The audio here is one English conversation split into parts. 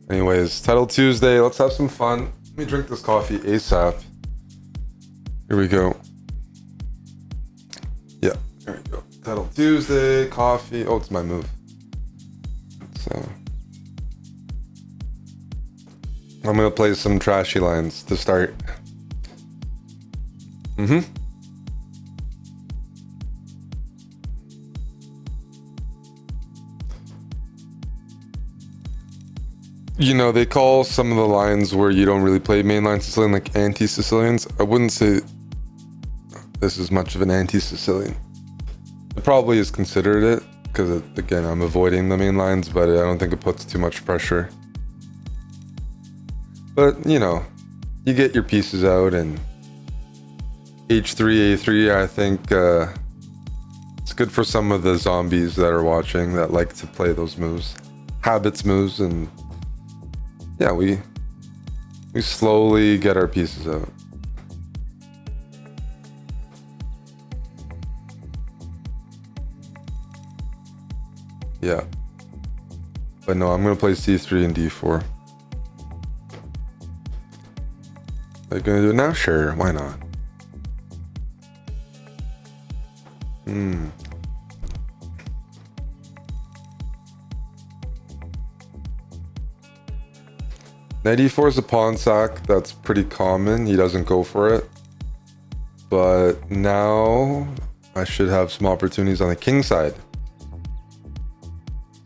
Anyways, Title Tuesday. Let's have some fun. Let me drink this coffee ASAP. Here we go. Yeah, there we go. Title Tuesday, coffee. Oh, it's my move. So I'm gonna play some trashy lines to start. You know, they call some of the lines where you don't really play mainline Sicilian like anti-Sicilians. I wouldn't say this is much of an anti-Sicilian. It probably is considered it, because again, I'm avoiding the main lines, but I don't think it puts too much pressure. But, you know, you get your pieces out, and H3, A3, I think it's good for some of the zombies that are watching that like to play those moves. Habits moves, and yeah, we slowly get our pieces out. Yeah. But no, I'm gonna play C3 and D4. Are you gonna do it now? Sure, why not? Knight E4 is a pawn sack. That's pretty common. He doesn't go for it. But now I should have some opportunities on the king side.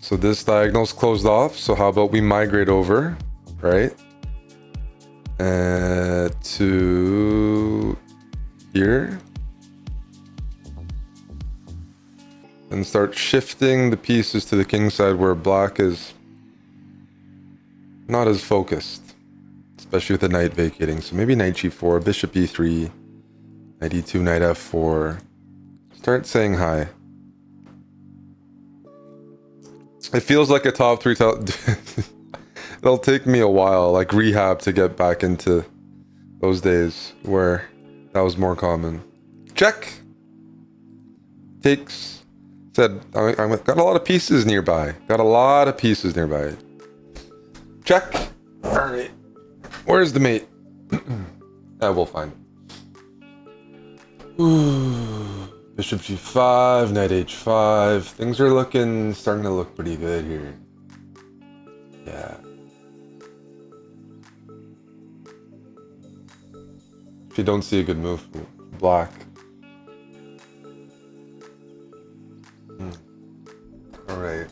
So this diagonal's closed off. So how about we migrate over, right? To here. And start shifting the pieces to the king side where black is not as focused, especially with the knight vacating. So maybe knight g4, bishop e3, knight e2, knight f4. Start saying hi. It feels like a top three. It'll take me a while, like rehab, to get back into those days where that was more common. Check. Takes. Said, I got a lot of pieces nearby. Check. All right. Where's the mate? We'll find it. Ooh. Bishop g5, knight h5. Things are starting to look pretty good here. Yeah. If you don't see a good move from black. All right.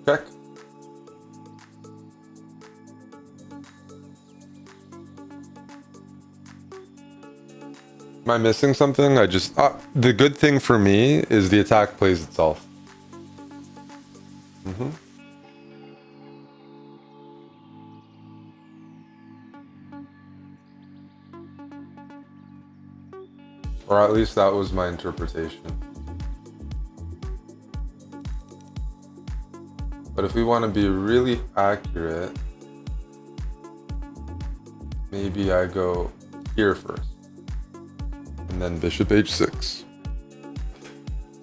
Check. Am I missing something? The good thing for me is the attack plays itself. Or at least that was my interpretation. But if we want to be really accurate, maybe I go here first. And then bishop h6.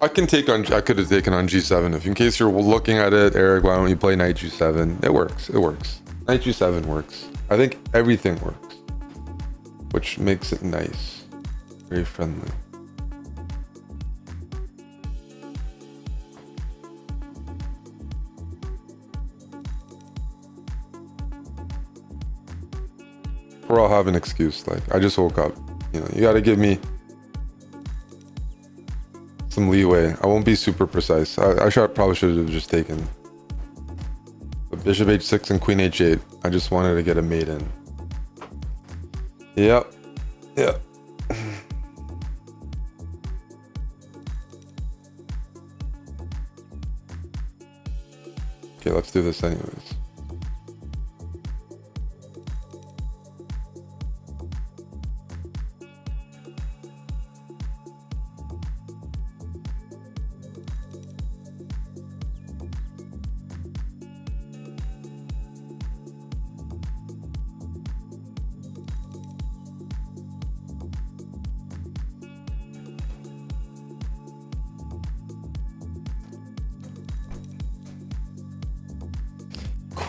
I could have taken on g7. If in case you're looking at it, Eric, why don't you play knight g7? It works. Knight g7 works. I think everything works, which makes it nice. Very friendly. Or I'll have an excuse, like, I just woke up. You know, you gotta give me some leeway. I won't be super precise. I probably should have just taken the bishop h6 and queen h8. I just wanted to get a mate in. Yep. Okay, let's do this anyways.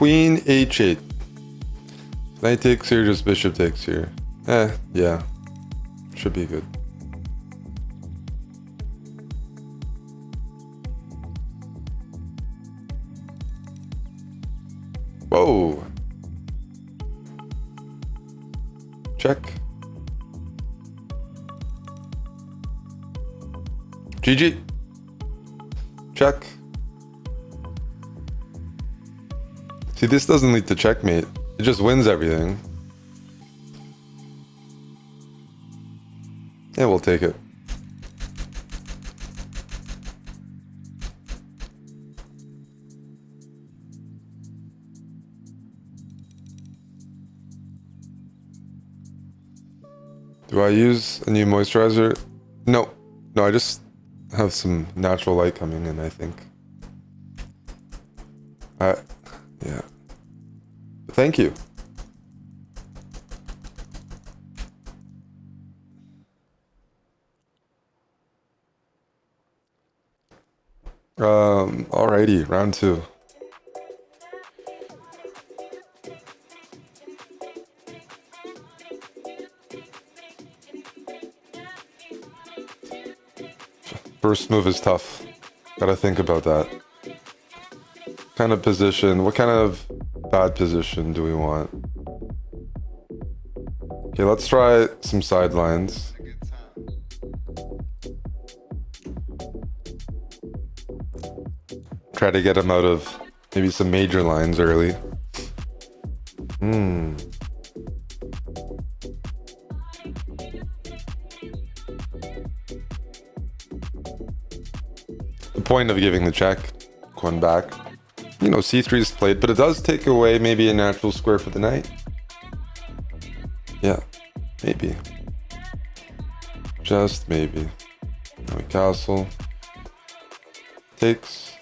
queen h8. Knight takes here, just bishop takes here. Yeah. Should be good. Whoa. Check. GG. Check. See, this doesn't lead to checkmate. It just wins everything. Yeah, we'll take it. Do I use a new moisturizer? No. No, I just have some natural light coming in, I think. Yeah. But thank you. Alrighty, round 2. First move is tough. Gotta think about that. Kind of position, what kind of bad position do we want? Okay, let's try some sidelines. Try to get him out of maybe some major lines early. The point of giving the check, going back. You know, c3 is played, but it does take away maybe a natural square for the knight. Yeah, maybe. Just maybe. Now we castle. Takes.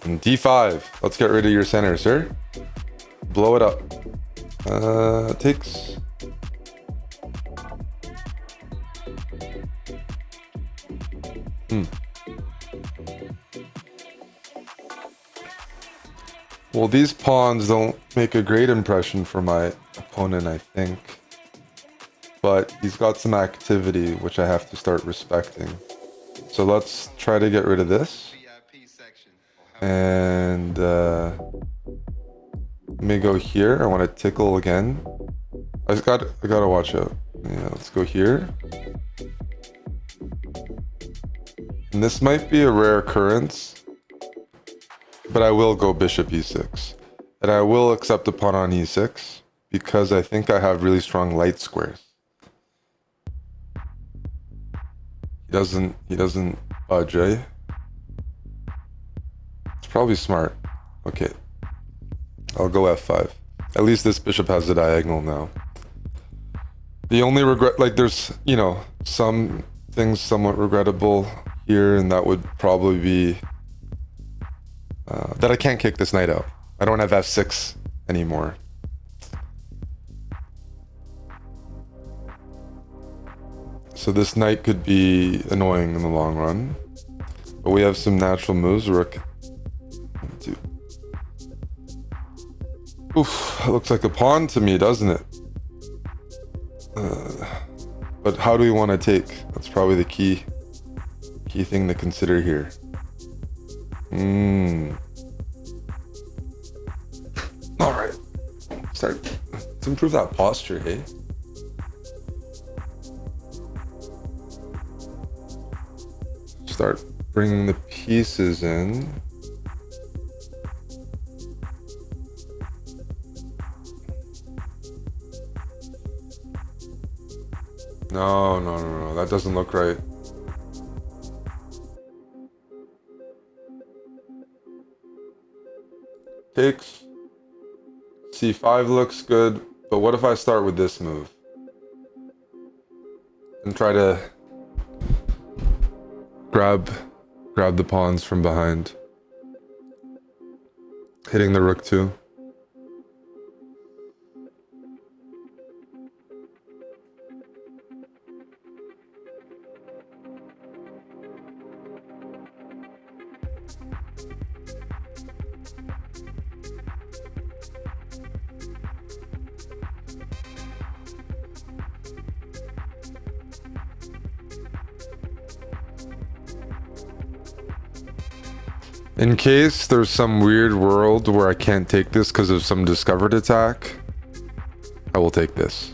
And d5. Let's get rid of your center, sir. Blow it up. Takes. Well, these pawns don't make a great impression for my opponent, I think. But he's got some activity, which I have to start respecting. So let's try to get rid of this. And let me go here. I want to tickle again. I gotta watch out. Yeah, let's go here. And this might be a rare occurrence, but I will go bishop e6. And I will accept a pawn on e6 because I think I have really strong light squares. He doesn't budge, eh? It's probably smart. Okay. I'll go f5. At least this bishop has a diagonal now. The only regret, like there's, you know, some things somewhat regrettable here, and that would probably be that I can't kick this knight out. I don't have f6 anymore. So this knight could be annoying in the long run. But we have some natural moves. Rook. 2. Oof, that looks like a pawn to me, doesn't it? But how do we want to take? That's probably the key thing to consider here. All right. Let's improve that posture, hey? Start bringing the pieces in. No, that doesn't look right. Takes. C5 looks good, but what if I start with this move? And try to grab the pawns from behind. Hitting the rook too. In case there's some weird world where I can't take this because of some discovered attack, I will take this.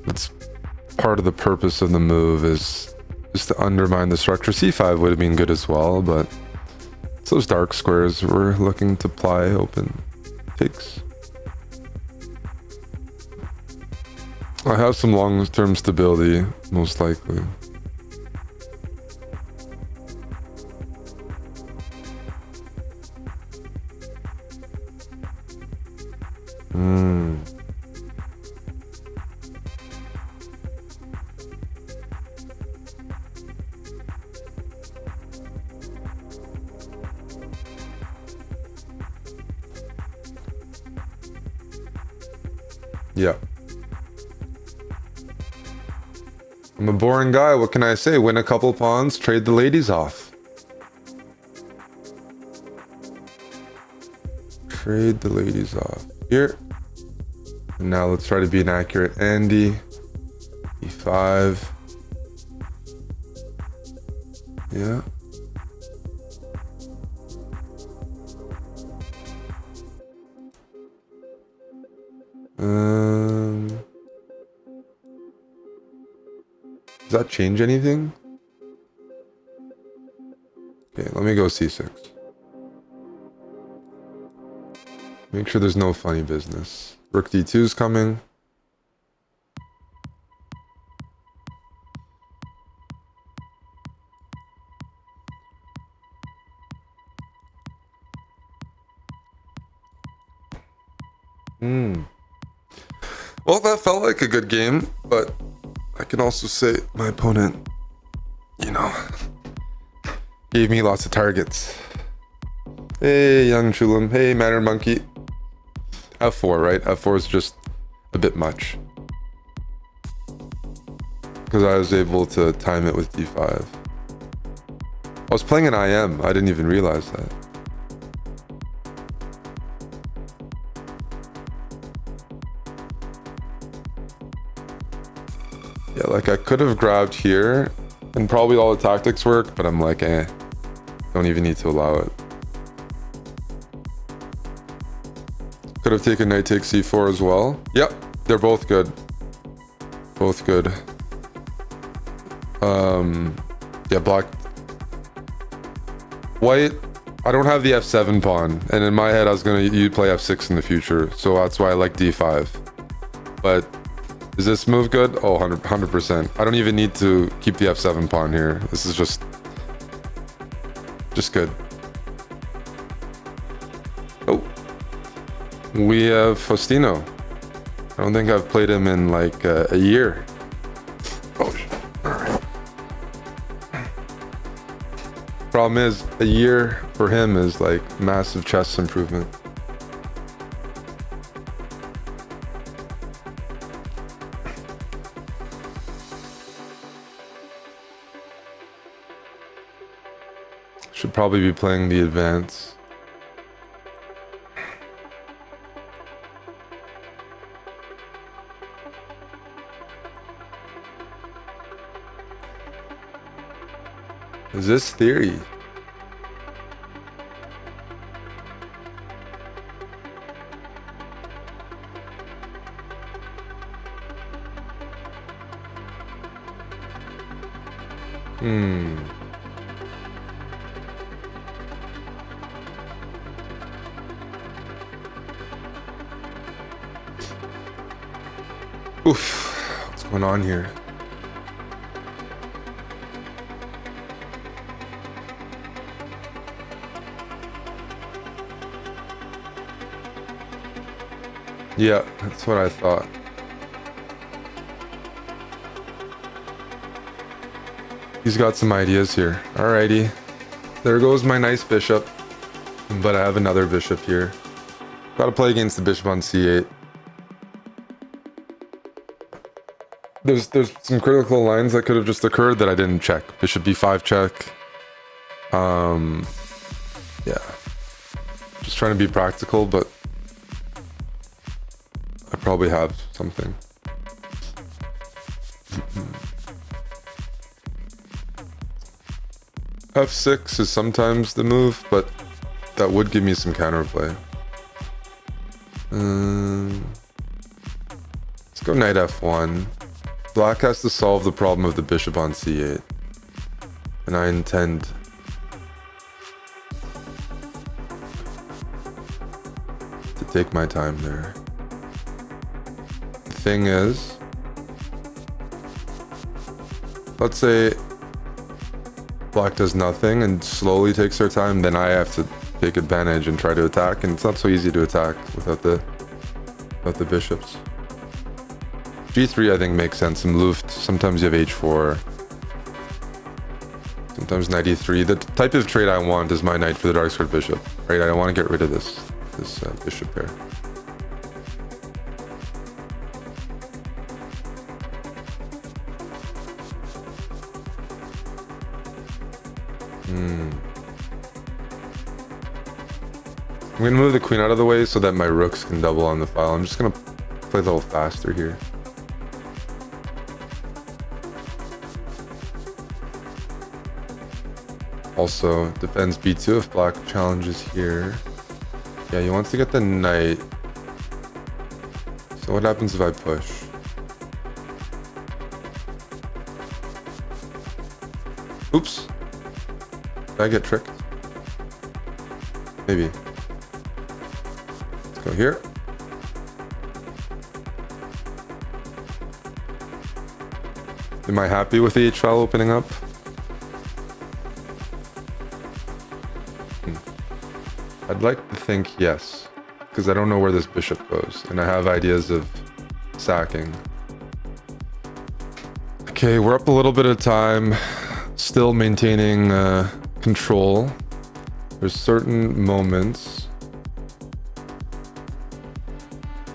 That's part of the purpose of the move, is just to undermine the structure. C5 would have been good as well, but it's those dark squares we're looking to ply open. Takes. I have some long-term stability, most likely. Yeah. I'm a boring guy, what can I say? Win a couple pawns, trade the ladies off. Trade the ladies off. Here. And now let's try to be an accurate Andy. E5. Yeah. Does that change anything? Okay, let me go C6. Make sure there's no funny business. Rook D2 is coming. Well, that felt like a good game, but I can also say my opponent, you know, gave me lots of targets. Hey, young Chulam. Hey, Manner Monkey. F4, right? F4 is just a bit much. Because I was able to time it with D5. I was playing an IM. I didn't even realize that. Yeah, like I could have grabbed here and probably all the tactics work, but I'm like, don't even need to allow it. Could have taken knight takes c4 as well. Yep, they're both good. Both good. Yeah, black. White, I don't have the f7 pawn, and in my head I was gonna play f6 in the future, so that's why I like d5. But is this move good? Oh, 100%. I don't even need to keep the f7 pawn here. This is just good. Oh, we have Faustino. I don't think I've played him in like a year. Oh, all right. Problem is, a year for him is like massive chess improvement. Should probably be playing the advance. Is this theory? Oof, what's going on here? Yeah, that's what I thought. He's got some ideas here. Alrighty. There goes my nice bishop. But I have another bishop here. Gotta play against the bishop on c8. There's some critical lines that could have just occurred that I didn't check. Bishop b5 check. Yeah. Just trying to be practical, but I probably have something. f6 is sometimes the move, but that would give me some counterplay. Let's go knight f1. Black has to solve the problem of the bishop on c8. And I intend to take my time there. The thing is, let's say Black does nothing and slowly takes their time, then I have to take advantage and try to attack, and it's not so easy to attack without the bishops. G3 I think makes sense. Some Luft, sometimes you have H4. Sometimes knight e3. The type of trade I want is my knight for the dark squared bishop, right? I don't want to get rid of this bishop pair. I'm gonna move the queen out of the way so that my rooks can double on the file. I'm just gonna play a little faster here. Also, defends b2 if black challenges here. Yeah, he wants to get the knight. So what happens if I push? Oops. Did I get tricked? Maybe. Let's go here. Am I happy with the H file opening up? I'd like to think yes, because I don't know where this bishop goes, and I have ideas of sacking. Okay, we're up a little bit of time, still maintaining control. There's certain moments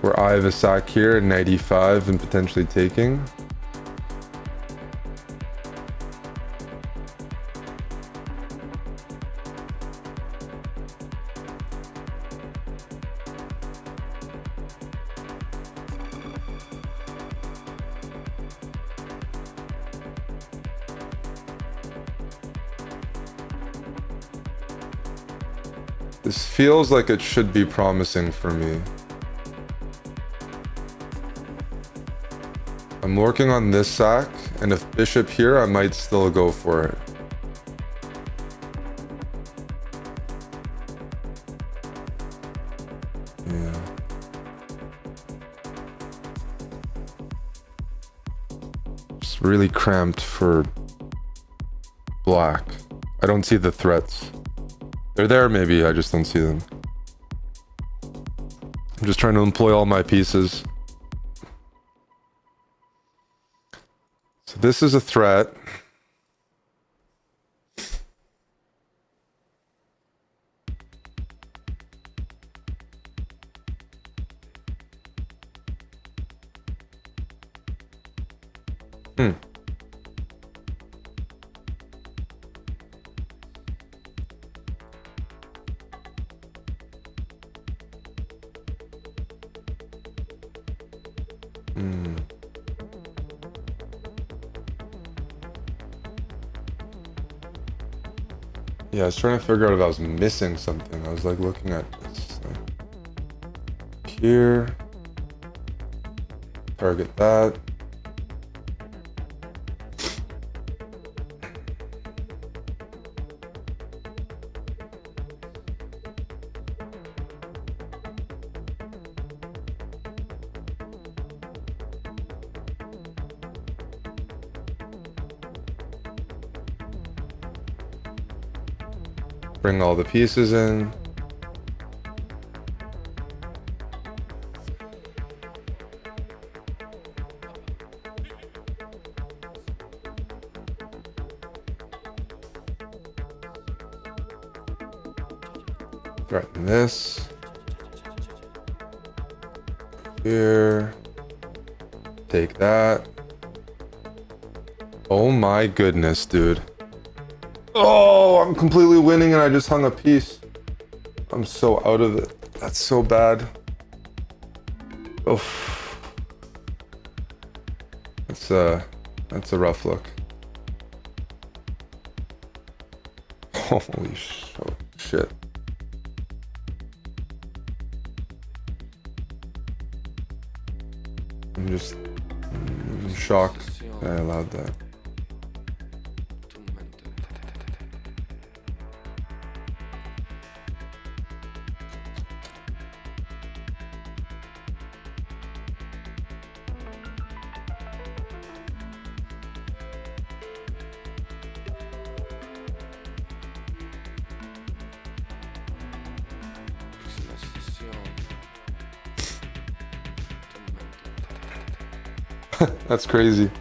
where I have a sack here at knight e5 and potentially taking. This feels like it should be promising for me. I'm working on this sack, and if bishop here, I might still go for it. Yeah. Just really cramped for black. I don't see the threats. They're there maybe, I just don't see them. I'm just trying to employ all my pieces. So this is a threat. Yeah, I was trying to figure out if I was missing something. I was like looking at this here. Target that. Bring all the pieces in. Threaten this. Here. Take that. Oh my goodness, dude. Oh, I'm completely winning and I just hung a piece. I'm so out of it. That's so bad. Oh. That's a rough look. Holy shit. I'm just in shock that I allowed that. That's crazy.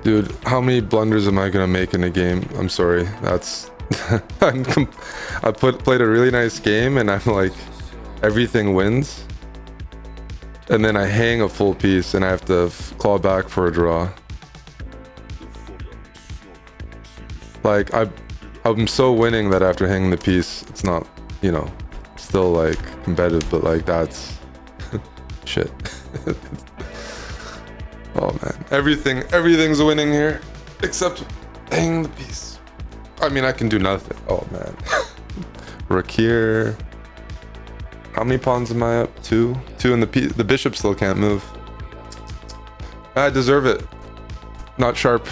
Dude, how many blunders am I gonna make in a game? I'm sorry. That's I played a really nice game and I'm like, everything wins, and then I hang a full piece and I have to claw back for a draw. Like I'm so winning that after hanging the piece, it's not, you know, still like competitive, but like that's shit. Oh man, everything's winning here, except hanging the piece. I mean, I can do nothing. Oh man. Rakir. How many pawns am I up? Two, and the bishop still can't move. I deserve it. Not sharp.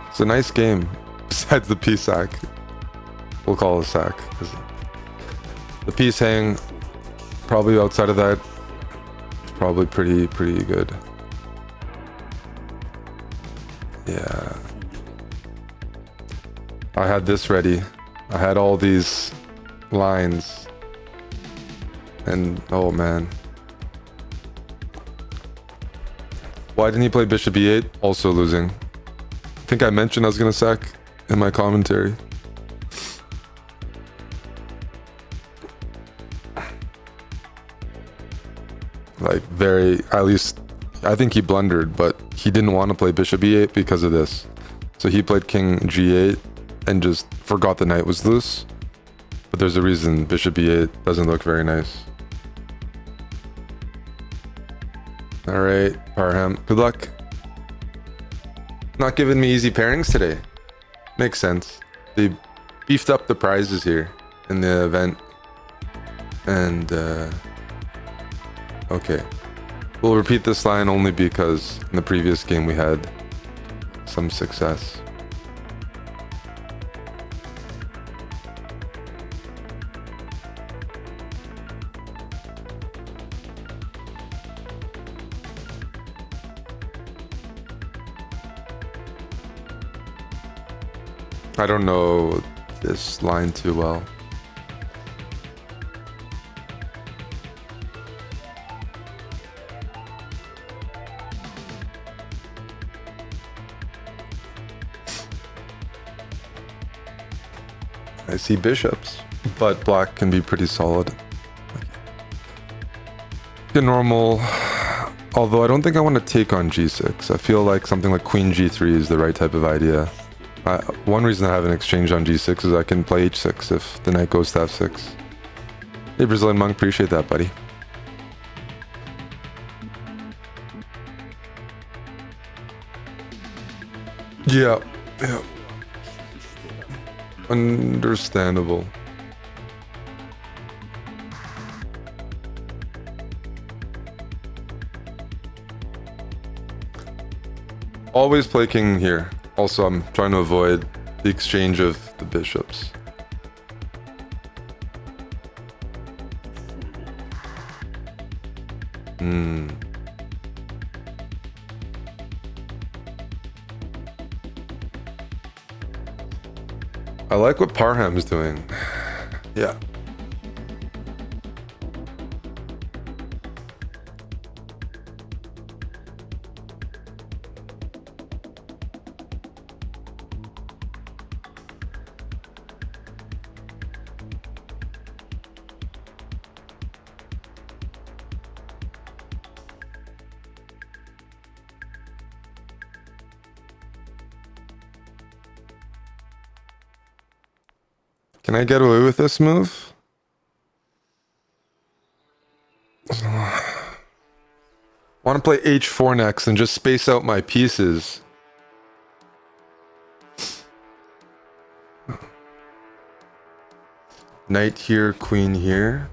It's a nice game. Besides the piece sack, we'll call it a sack. The piece hang, probably outside of that. Probably pretty good. Yeah. I had this ready. I had all these lines. And oh man. Why didn't he play bishop e8? Also losing. I think I mentioned I was gonna sack in my commentary. Like at least I think he blundered, but he didn't want to play bishop e8 because of this. So he played king g8 and just forgot the knight was loose. But there's a reason bishop e8 doesn't look very nice. All right, Parham, good luck. Not giving me easy pairings today. Makes sense. They beefed up the prizes here in the event. And okay, we'll repeat this line only because in the previous game we had some success. I don't know this line too well. I see bishops, but black can be pretty solid. The normal, although I don't think I want to take on g6. I feel like something like queen g3 is the right type of idea. One reason I haven't exchanged on g6 is I can play h6 if the knight goes to f6. Hey Brazilian monk, appreciate that, buddy. Yeah. Understandable. Always play king here. Also, I'm trying to avoid the exchange of the bishops. I like what Parham's doing. Yeah. Can I get away with this move? Want to play h4 next and just space out my pieces. Knight here, queen here.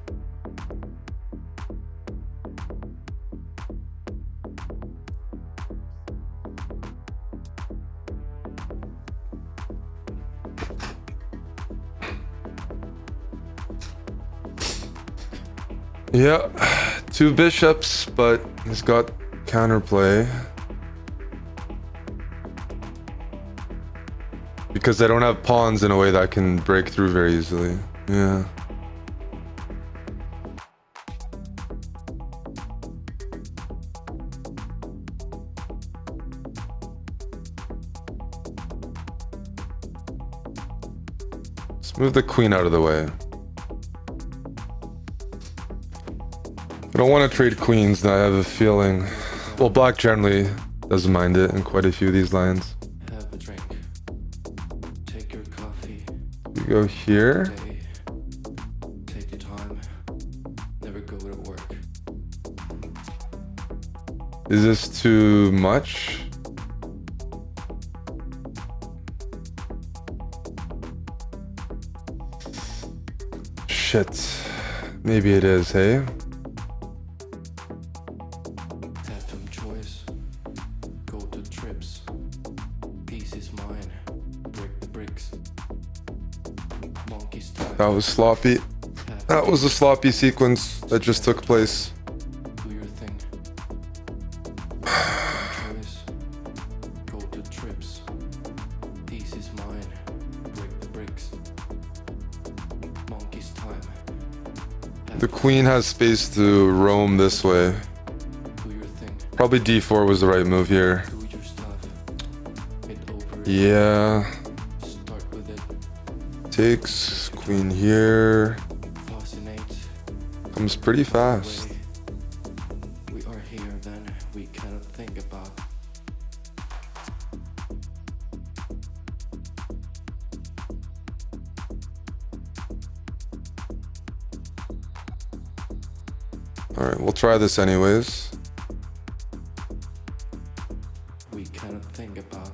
Yeah, 2 bishops, but he's got counterplay. Because I don't have pawns in a way that can break through very easily. Yeah. Let's move the queen out of the way. I don't want to trade queens, and I have a feeling... Well, black generally doesn't mind it in quite a few of these lines. Have a drink. Take your coffee. We go here. Take your time. Never go to work. Is this too much? Shit. Maybe it is, hey? That was sloppy. That was a sloppy sequence that just took place. Do your thing. Choice. Go to trips. This is mine. Break the bricks. Monkey's time. The queen has space to roam this way. Do your thing. Probably d4 was the right move here. Do your stuff. Get over it. Yeah. Start with it. Takes queen here. Fascinate. Comes pretty fast. We are here, then we cannot think about. Alright, we'll try this anyways. We cannot think about.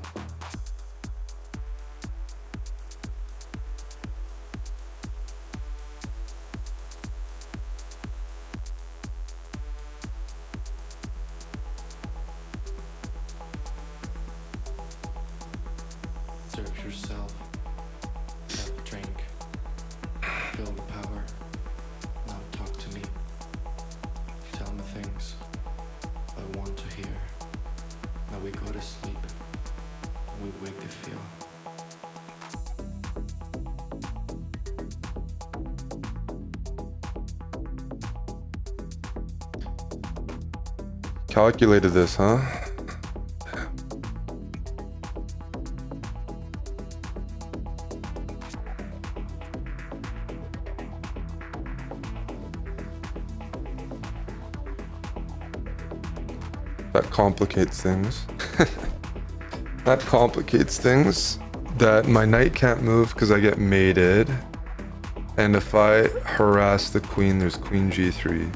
Serve yourself. Have a drink. Feel the power. Now talk to me. Tell me things I want to hear. Now we go to sleep. We wake to feel. Calculated this, huh? That complicates things. That complicates things. That my knight can't move because I get mated. And if I harass the queen, there's queen g3.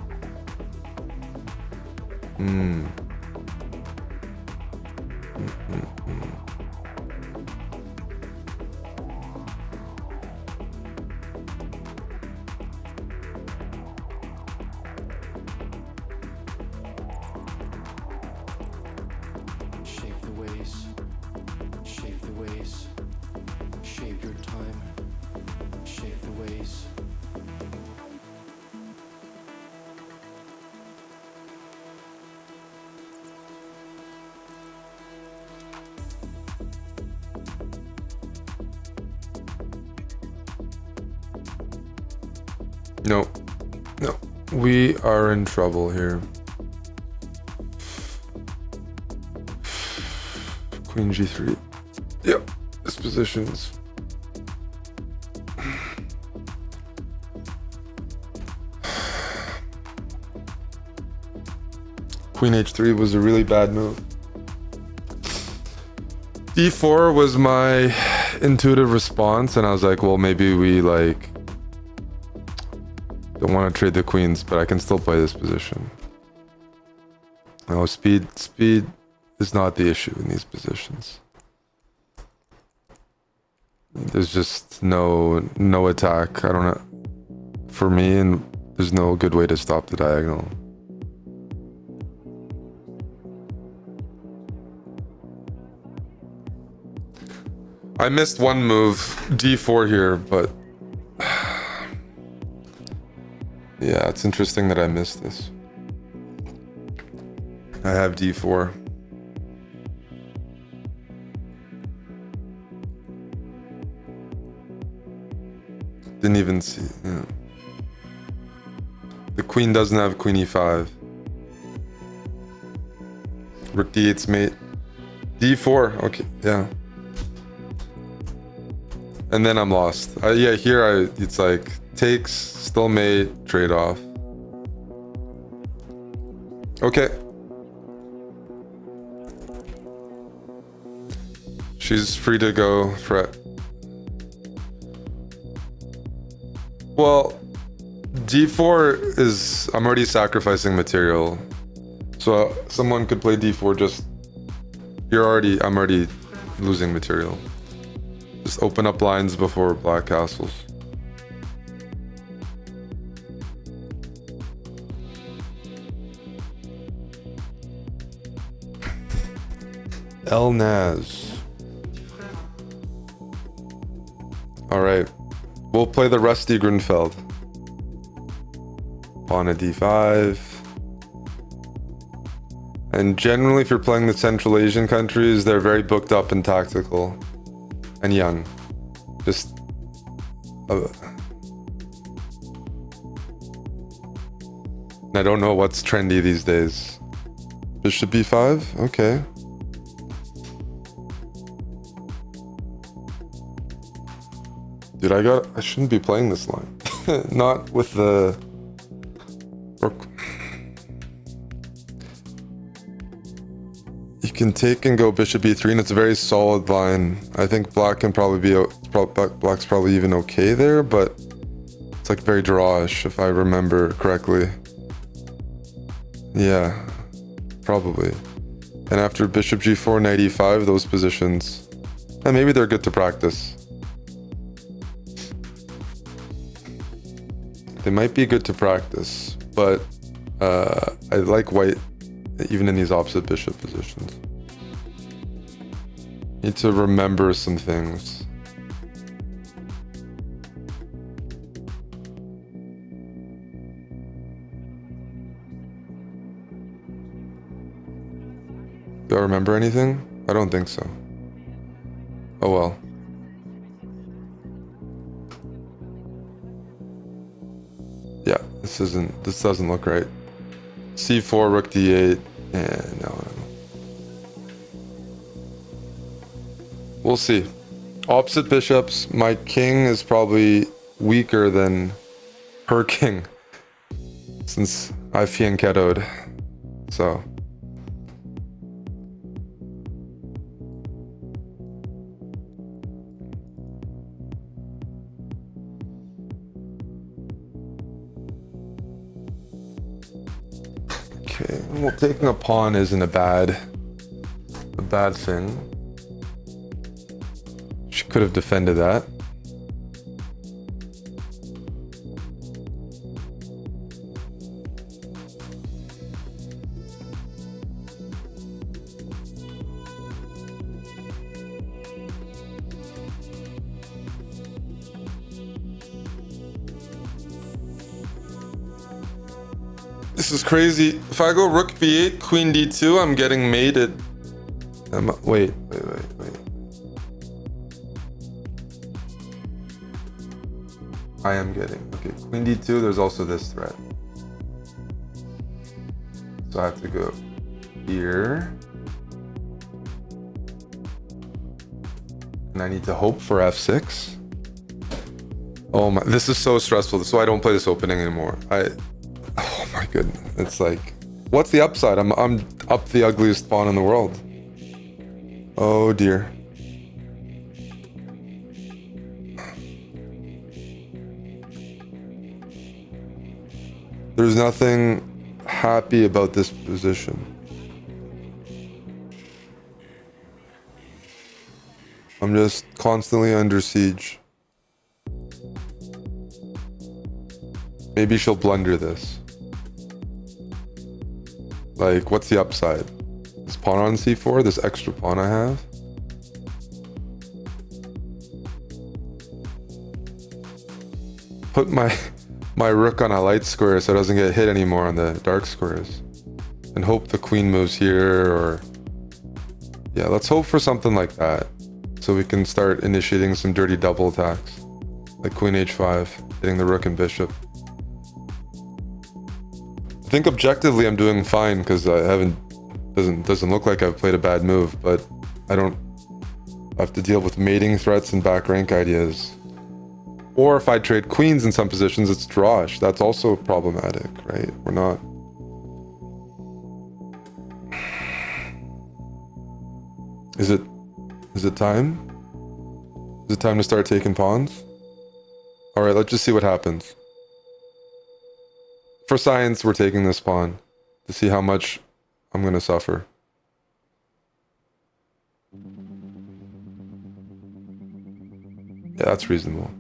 Shave the ways. Shave the ways. Shave your time. Shave the ways. No. No. We are in trouble here. Queen g3. Yep. This position's... Queen h3 was a really bad move. d4 was my intuitive response, and I was like, well, maybe we like don't want to trade the queens, but I can still play this position. No, speed is not the issue in these positions. There's just no attack. I don't know, for me, and there's no good way to stop the diagonal. I missed one move, d4 here, but yeah, it's interesting that I missed this. I have d4. Didn't even see. Yeah. The queen doesn't have queen e5. Rook d8's mate. d4. Okay, yeah. And then I'm lost. Yeah, here it's like takes, still mate, trade off. Okay. She's free to go fret. Well, d4 is, I'm already sacrificing material. So someone could play d4 just, I'm already losing material. Just open up lines before black castles. El Naz. All right, we'll play the Rusty Grunfeld. Pawn a d5. And generally, if you're playing the Central Asian countries, they're very booked up and tactical. And young. Just... I don't know what's trendy these days. Bishop b5? Okay. Dude, I shouldn't be playing this line. Not with the... You can take and go bishop e3, and it's a very solid line. I think black can probably be... Black's probably even okay there, but... It's like very drawish, if I remember correctly. Yeah, probably. And after bishop g4, knight e5, those positions... And maybe they're good to practice. They might be good to practice, but I like white even in these opposite bishop positions. Need to remember some things. Do I remember anything? I don't think so. Oh well. Yeah, this doesn't look right. c4, rook d8, and no. We'll see. Opposite bishops, my king is probably weaker than her king, since I fianchettoed, so. Okay, well, taking a pawn isn't a bad thing. She could have defended that. This is crazy. If I go rook b8, queen d2, I'm getting mated. Wait. I am getting, okay, queen d2, there's also this threat. So I have to go here. And I need to hope for f6. Oh my, this is so stressful. So I don't play this opening anymore. Oh my goodness, it's like, what's the upside? I'm up the ugliest pawn in the world. Oh dear. There's nothing happy about this position. I'm just constantly under siege. Maybe she'll blunder this. Like, what's the upside? This pawn on c4, this extra pawn I have? Put my rook on a light square so it doesn't get hit anymore on the dark squares. And hope the queen moves here, or... Yeah, let's hope for something like that. So we can start initiating some dirty double attacks. Like queen h5, hitting the rook and bishop. I think objectively I'm doing fine because I haven't... Doesn't look like I've played a bad move, but I don't have to deal with mating threats and back rank ideas. Or if I trade queens in some positions, it's drawish. That's also problematic, right? We're not... Is it time? Is it time to start taking pawns? All right, let's just see what happens. For science, we're taking this pawn to see how much I'm gonna suffer. Yeah, that's reasonable.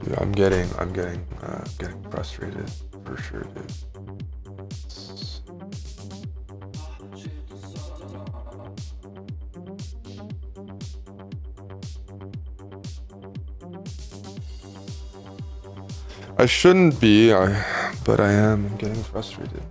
Yeah, I'm getting frustrated for sure, dude. I shouldn't be, but I am. I'm getting frustrated.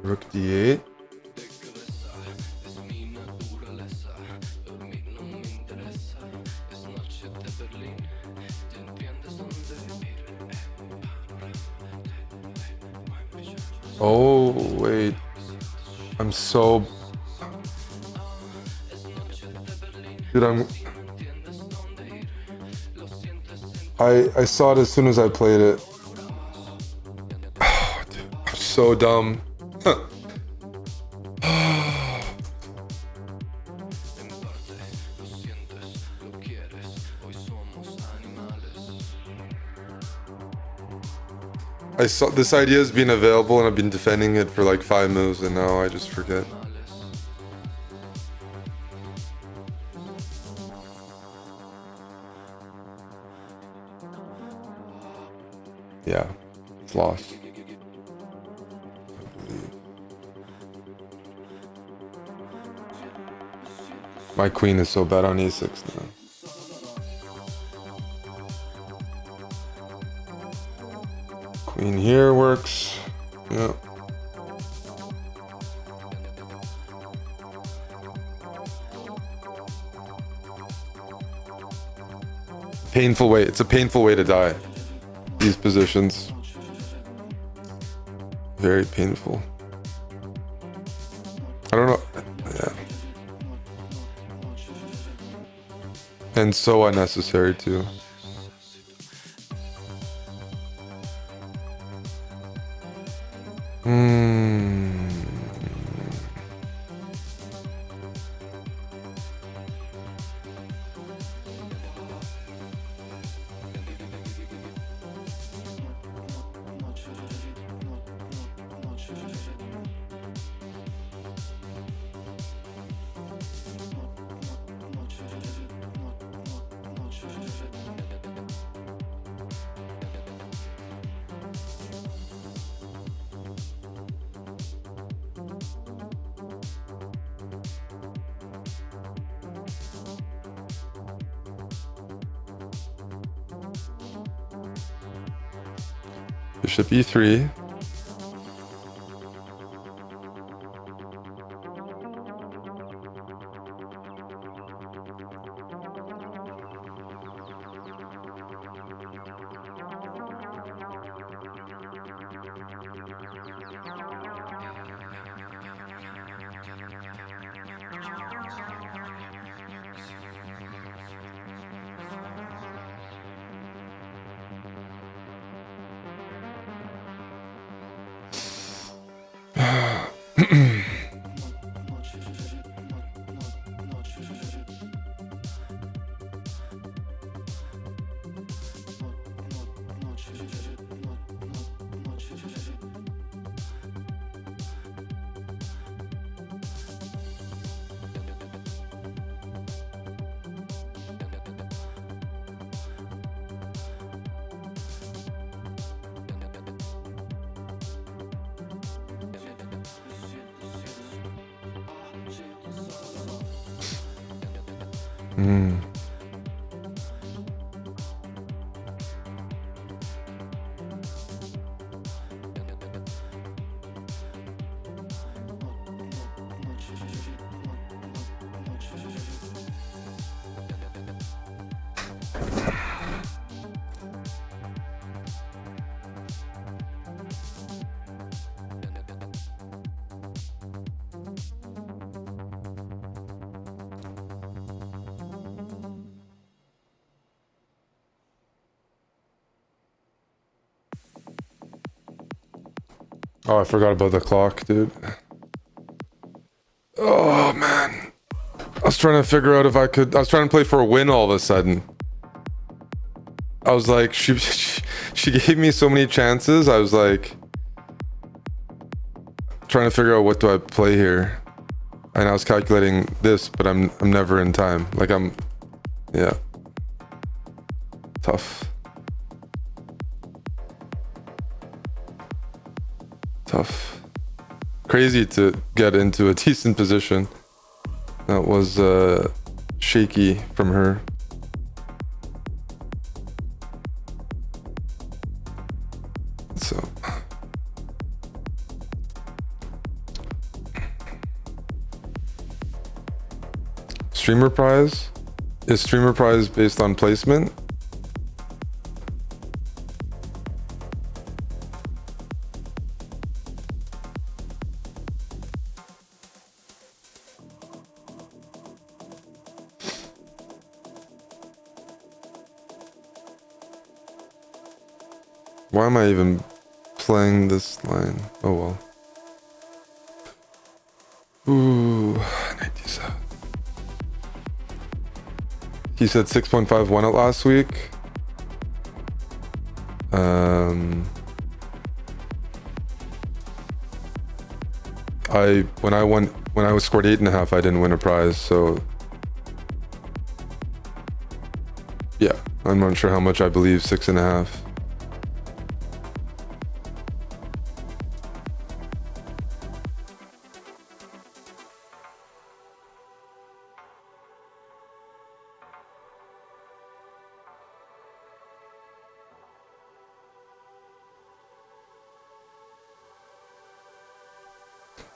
Rook d8. Oh, wait. I'm so... Dude, I saw it as soon as I played it. Oh, dude, I'm so dumb. I saw this idea has been available and I've been defending it for like 5 moves and now I just forget. Yeah, it's lost. I believe. My queen is so bad on e6 now. Queen here works. Yeah. Painful way. It's a painful way to die. These positions. Very painful. I don't know. Yeah. And so unnecessary too. Bishop e3. Oh, I forgot about the clock, dude. Oh, man. I was trying to figure out if I could... I was trying to play for a win all of a sudden. I was like, she gave me so many chances. I was like... trying to figure out what do I play here. And I was calculating this, but I'm never in time. Like, yeah. Tough. Tough. Crazy to get into a decent position. That was shaky from her. So streamer prize? Is streamer prize based on placement? Why am I even playing this line? Oh well. Ooh, 97. He said 6.5 won it last week. When I was scored 8.5, I didn't win a prize, so yeah, I'm not sure how much I believe 6.5.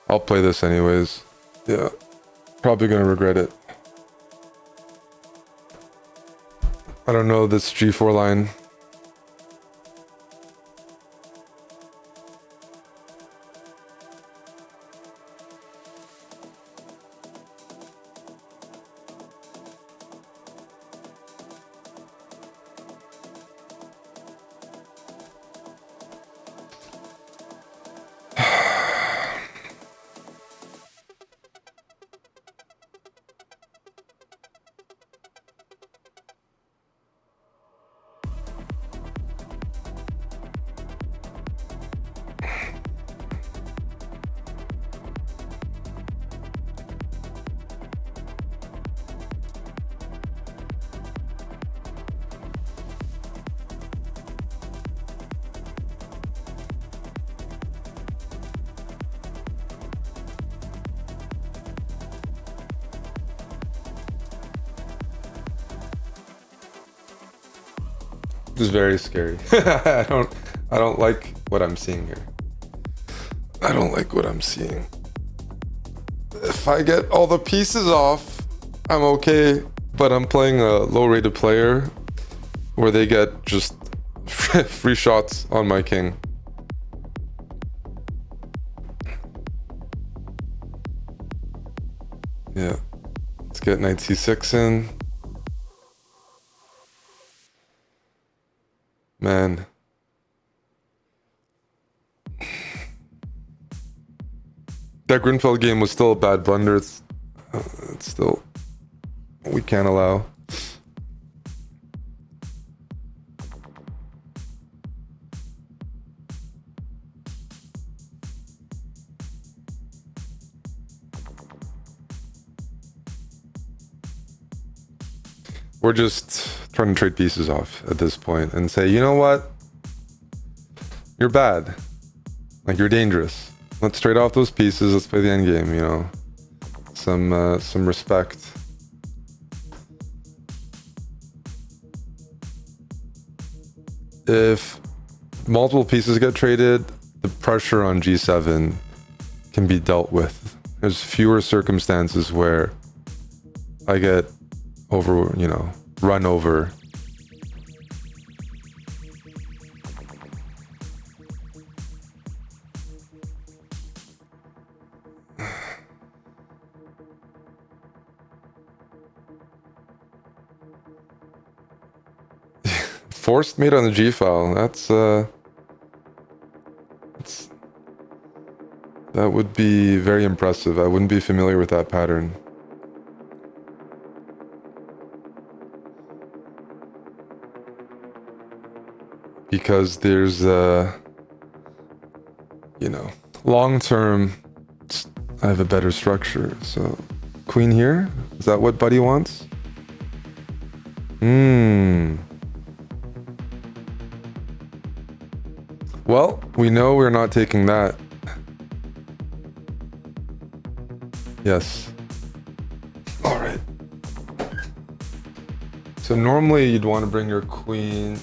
I'll play this anyways. Yeah, probably gonna regret it. I don't know this G4 line. This is very scary. I don't like what I'm seeing here. I don't like what I'm seeing. If I get all the pieces off, I'm okay, but I'm playing a low-rated player where they get just free shots on my king. Yeah. Let's get knight c6 in. Man. That Grinfeld game was still a bad blunder. It's still, we can't allow. We're just trying to trade pieces off at this point and say, you know what? You're bad. Like, you're dangerous. Let's trade off those pieces. Let's play the end game, you know. Some respect. If multiple pieces get traded, the pressure on G7 can be dealt with. There's fewer circumstances where I get over, you know, run over. Forced mate on the G file. That would be very impressive. I wouldn't be familiar with that pattern. Because there's you know, long term I have a better structure. So queen here, is that what Buddy wants? Well, we know we're not taking that. Yes. All right. So normally you'd want to bring your queen.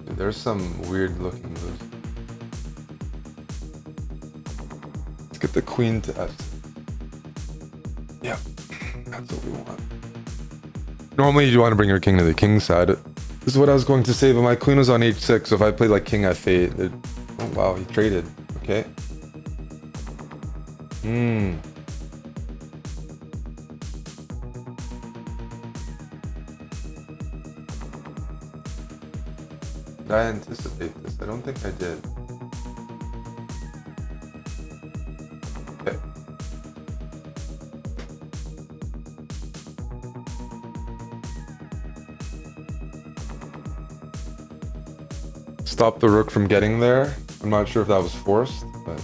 There's some weird looking moves. Let's get the queen to F. Yeah, that's what we want. Normally you want to bring your king to the king side. This is what I was going to say, but my queen was on H6, so if I played like king F8, oh wow, he traded. Okay. Did I anticipate this? I don't think I did. Okay. Stop the rook from getting there. I'm not sure if that was forced, but...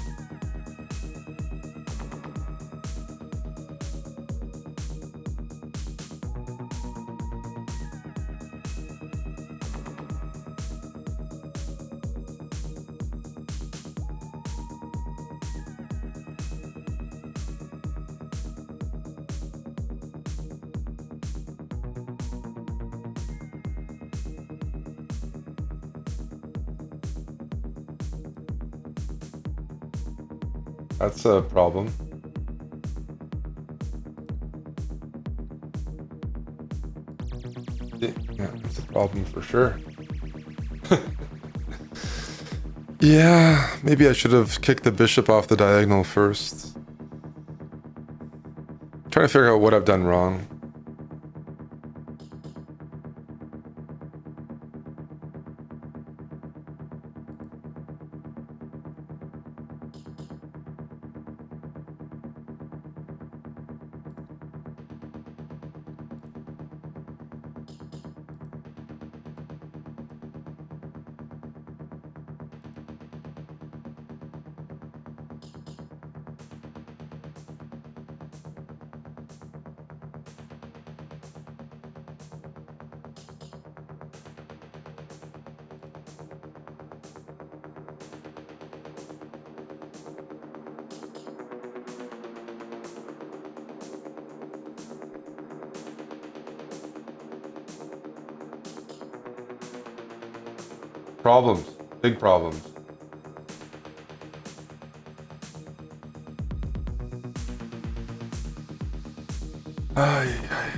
That's a problem. Yeah, that's a problem for sure. Yeah, maybe I should have kicked the bishop off the diagonal first. Trying to figure out what I've done wrong. Problems, big problems. Ay, ay.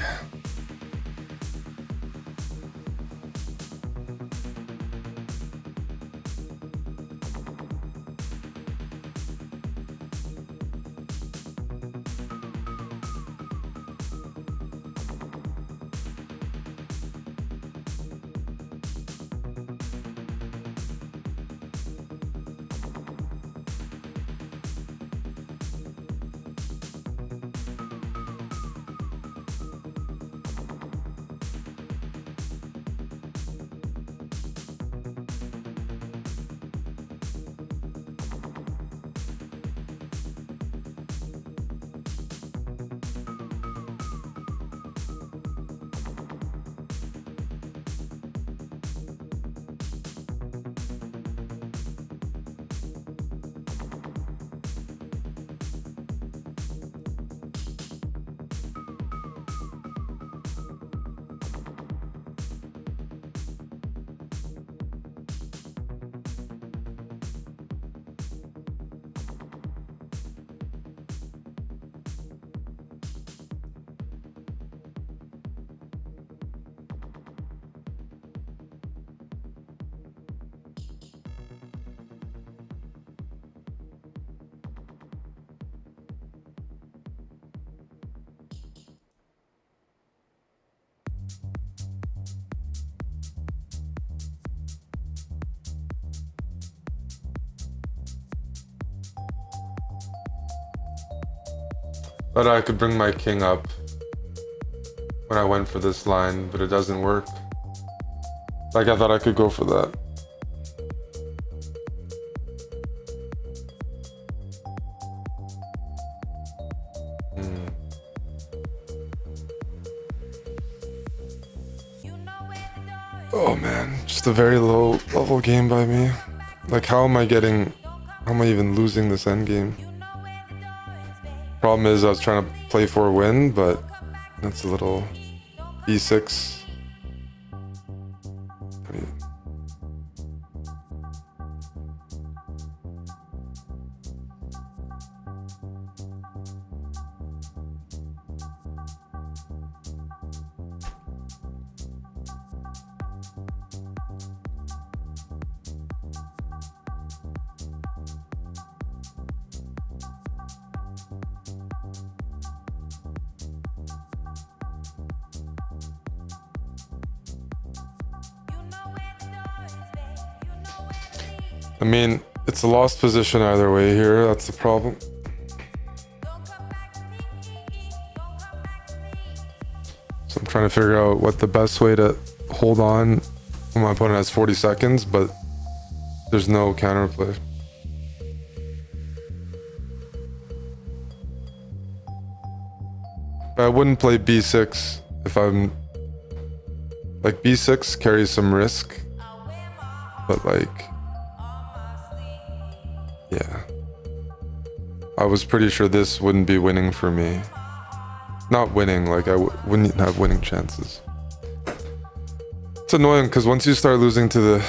Thought I could bring my king up when I went for this line, but it doesn't work. Like, I thought I could go for that. Oh man, just a very low level game by me. Like, how am I even losing this endgame? Problem is I was trying to play for a win, but that's a little e6. I mean, it's a lost position either way here, that's the problem. So I'm trying to figure out what the best way to hold on when my opponent has 40 seconds, but there's no counterplay. I wouldn't play b6 if I'm... Like, b6 carries some risk, but like... Yeah. I was pretty sure this wouldn't be winning for me. Not winning, like I wouldn't have winning chances. It's annoying because once you start losing to the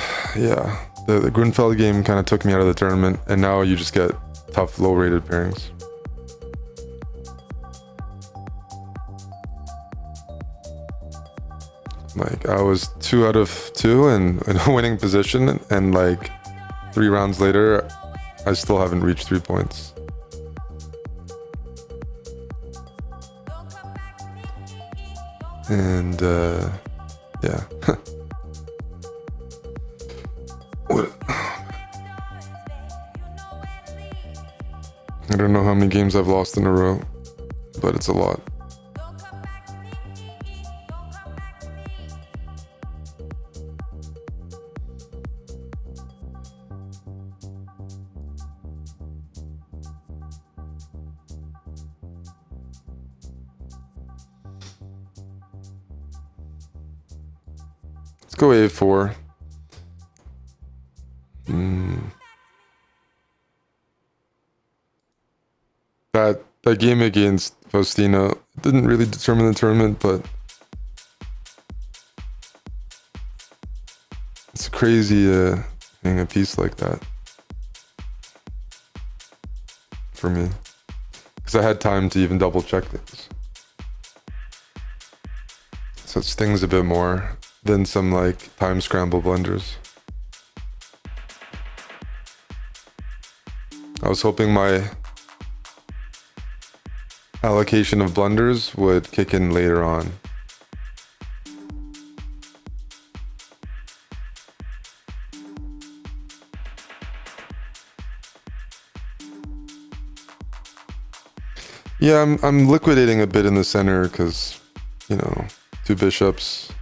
Grunfeld game kind of took me out of the tournament, and now you just get tough low rated pairings. Like, I was 2 out of 2 in a winning position, and like 3 rounds later I still haven't reached 3 points. And yeah. What? I don't know how many games I've lost in a row, but it's a lot. Let's go a4. That game against Faustino didn't really determine the tournament, but it's crazy having a piece like that for me, because I had time to even double check things. So it stings a bit more than some like time scramble blunders. I was hoping my allocation of blunders would kick in later on. Yeah, I'm liquidating a bit in the center because, you know, 2 bishops.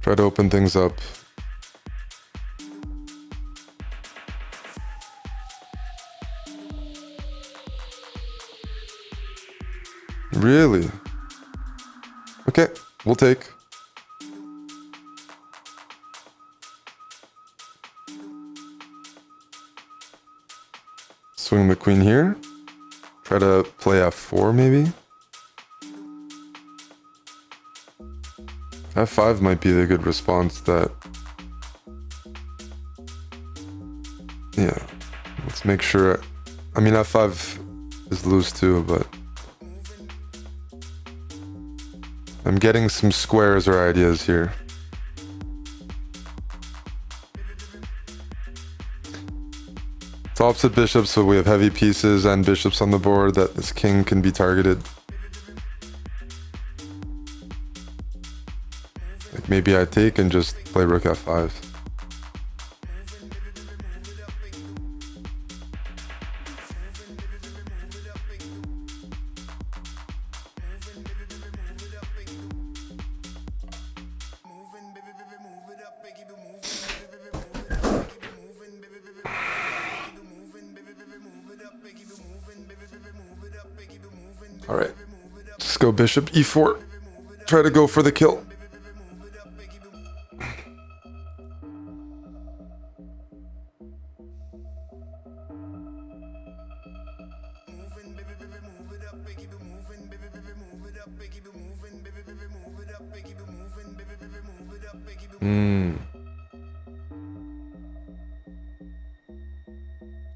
Try to open things up. Really? Okay, we'll take. Swing the queen here. Try to play f4 maybe. f5 might be the good response to that. Yeah, let's make sure. I mean, f5 is loose too, but I'm getting some squares or ideas here. It's opposite bishops, so we have heavy pieces and bishops on the board that this king can be targeted. Like, maybe I take and just play rook f5. Let's go bishop e4. Try to go for the kill.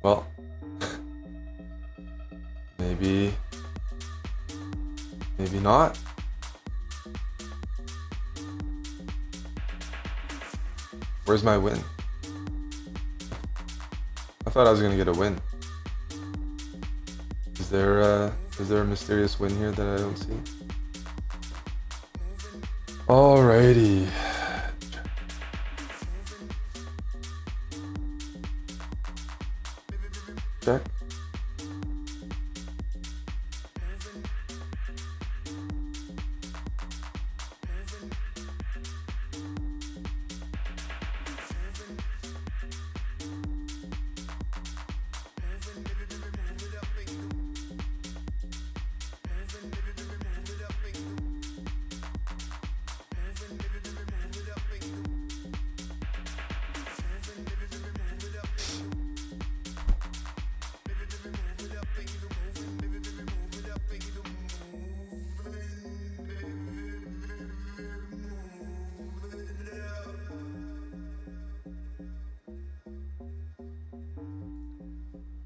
Well, maybe not. Where's my win? I thought I was gonna get a win. Is there a mysterious win here that I don't see? Alrighty. Check.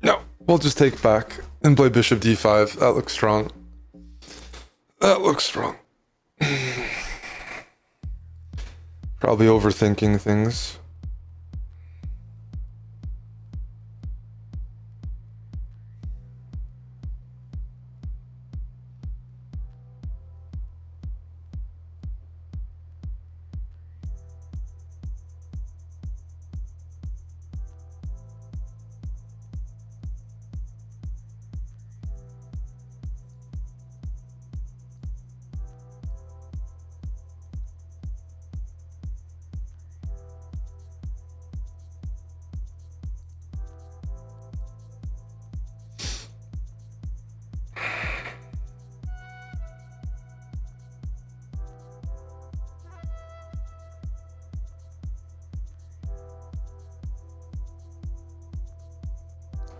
No, we'll just take back and play bishop d5. That looks strong. That looks strong. Probably overthinking things.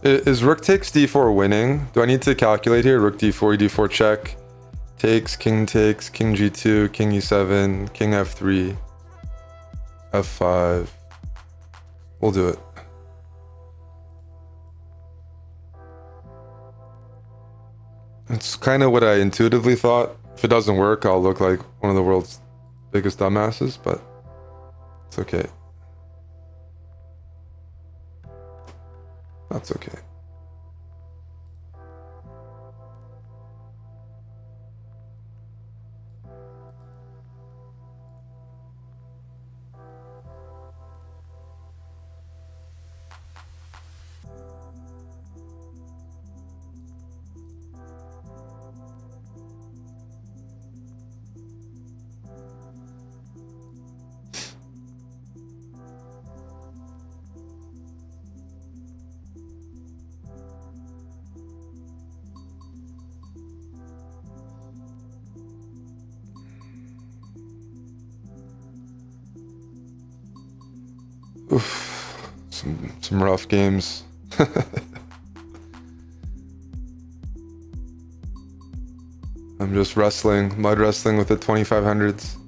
Is rook takes d4 winning? Do I need to calculate here? Rook d4, d4 check, takes, king g2, king e7, king f3, f5. We'll do it. It's kind of what I intuitively thought. If it doesn't work, I'll look like one of the world's biggest dumbasses, but it's okay. That's okay. Oof, some rough games. I'm just mud wrestling with the 2500s.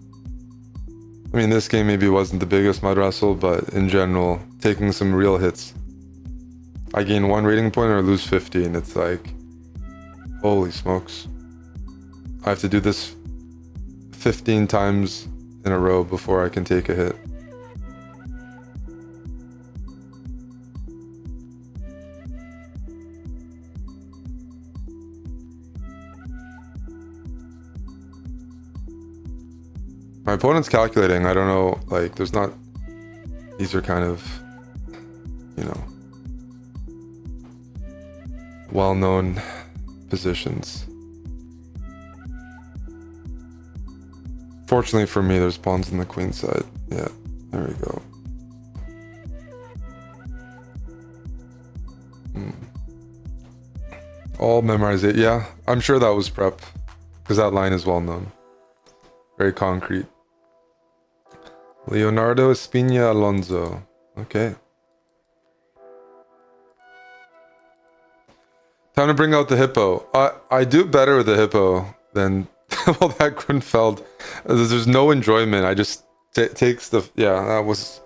I mean, this game maybe wasn't the biggest mud wrestle, but in general, taking some real hits. I gain 1 rating point or lose 50, and it's like, holy smokes. I have to do this 15 times in a row before I can take a hit. My opponent's calculating. I don't know, like, there's not, these are kind of, you know, well-known positions. Fortunately for me, there's pawns on the queen side. Yeah, there we go. All memorize it. Yeah, I'm sure that was prep. because that line is well known. Very concrete. Leonardo Espina Alonso. Okay. Time to bring out the hippo. I do better with the hippo than well, that Grunfeld. There's no enjoyment. I just takes the that was,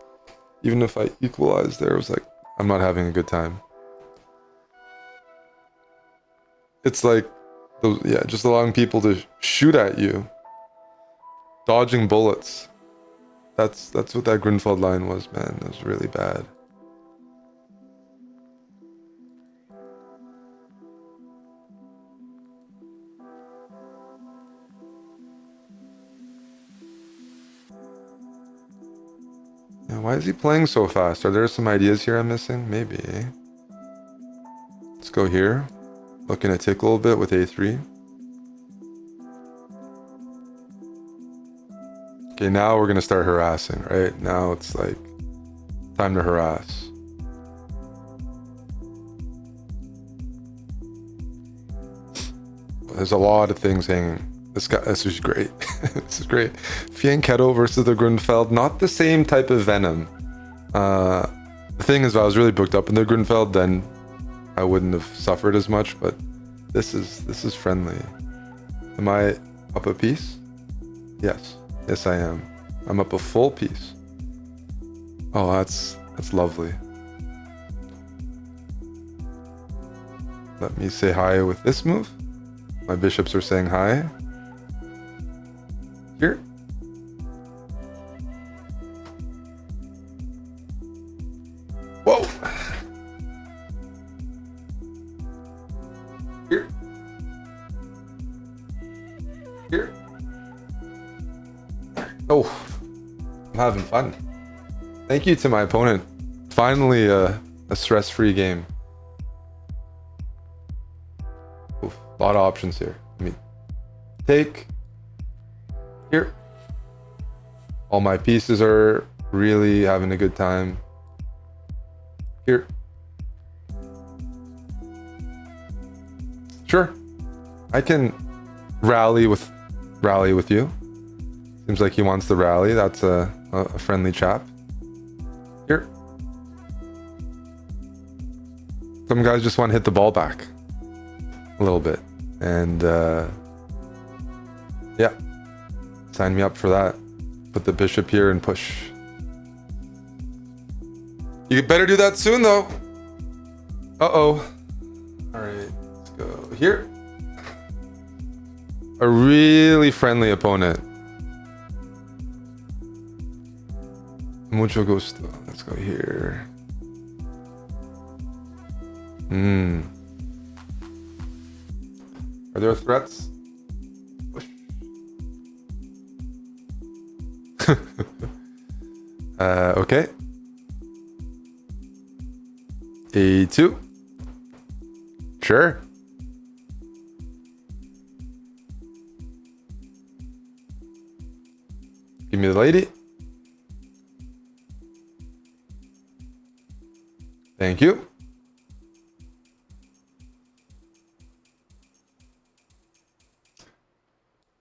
even if I equalized there, it was like I'm not having a good time. It's like just allowing people to shoot at you, dodging bullets. That's what that Grunfeld line was, man. It was really bad. Yeah, why is he playing so fast? Are there some ideas here I'm missing? Maybe. Let's go here. Looking to tick a little bit with A3. Okay, now we're gonna start harassing, right? Now it's like time to harass. There's a lot of things hanging. This is great. This is great. Fianchetto versus the Grunfeld, not the same type of venom. The thing is, if I was really booked up in the Grunfeld, then I wouldn't have suffered as much. But this is friendly. Am I up a piece? Yes. Yes, I am. I'm up a full piece. Oh, that's lovely. Let me say hi with this move. My bishops are saying hi. Here. Whoa. Here. Here. Oh, I'm having fun. Thank you to my opponent. Finally, a stress-free game. Oof, a lot of options here. I mean, take. Here. All my pieces are really having a good time. Here. Sure. I can rally with you. Seems like he wants to rally. That's a friendly chap. Here. Some guys just want to hit the ball back a little bit. And yeah. Sign me up for that. Put the bishop here and push. You better do that soon, though. Uh-oh. All right, let's go here. A really friendly opponent. Mucho gusto. Let's go here. Are there threats? Okay. A2. Sure. Give me the lady. Thank you.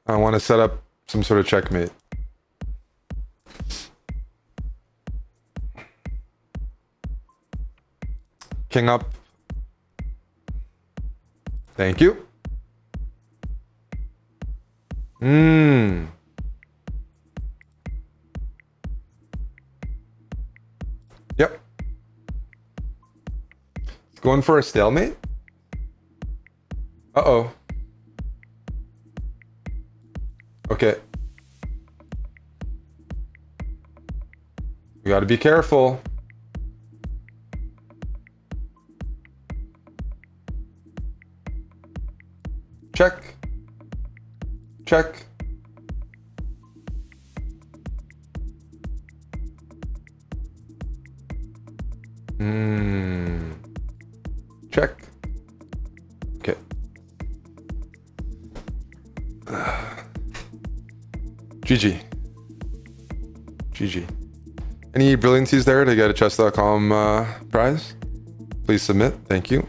I want to set up some sort of checkmate. King up. Thank you. Yep. Going for a stalemate? Uh-oh. Okay. We gotta be careful. Check. Check. Check. Okay. GG. GG. Any brilliancies there to get a chess.com prize? Please submit. Thank you.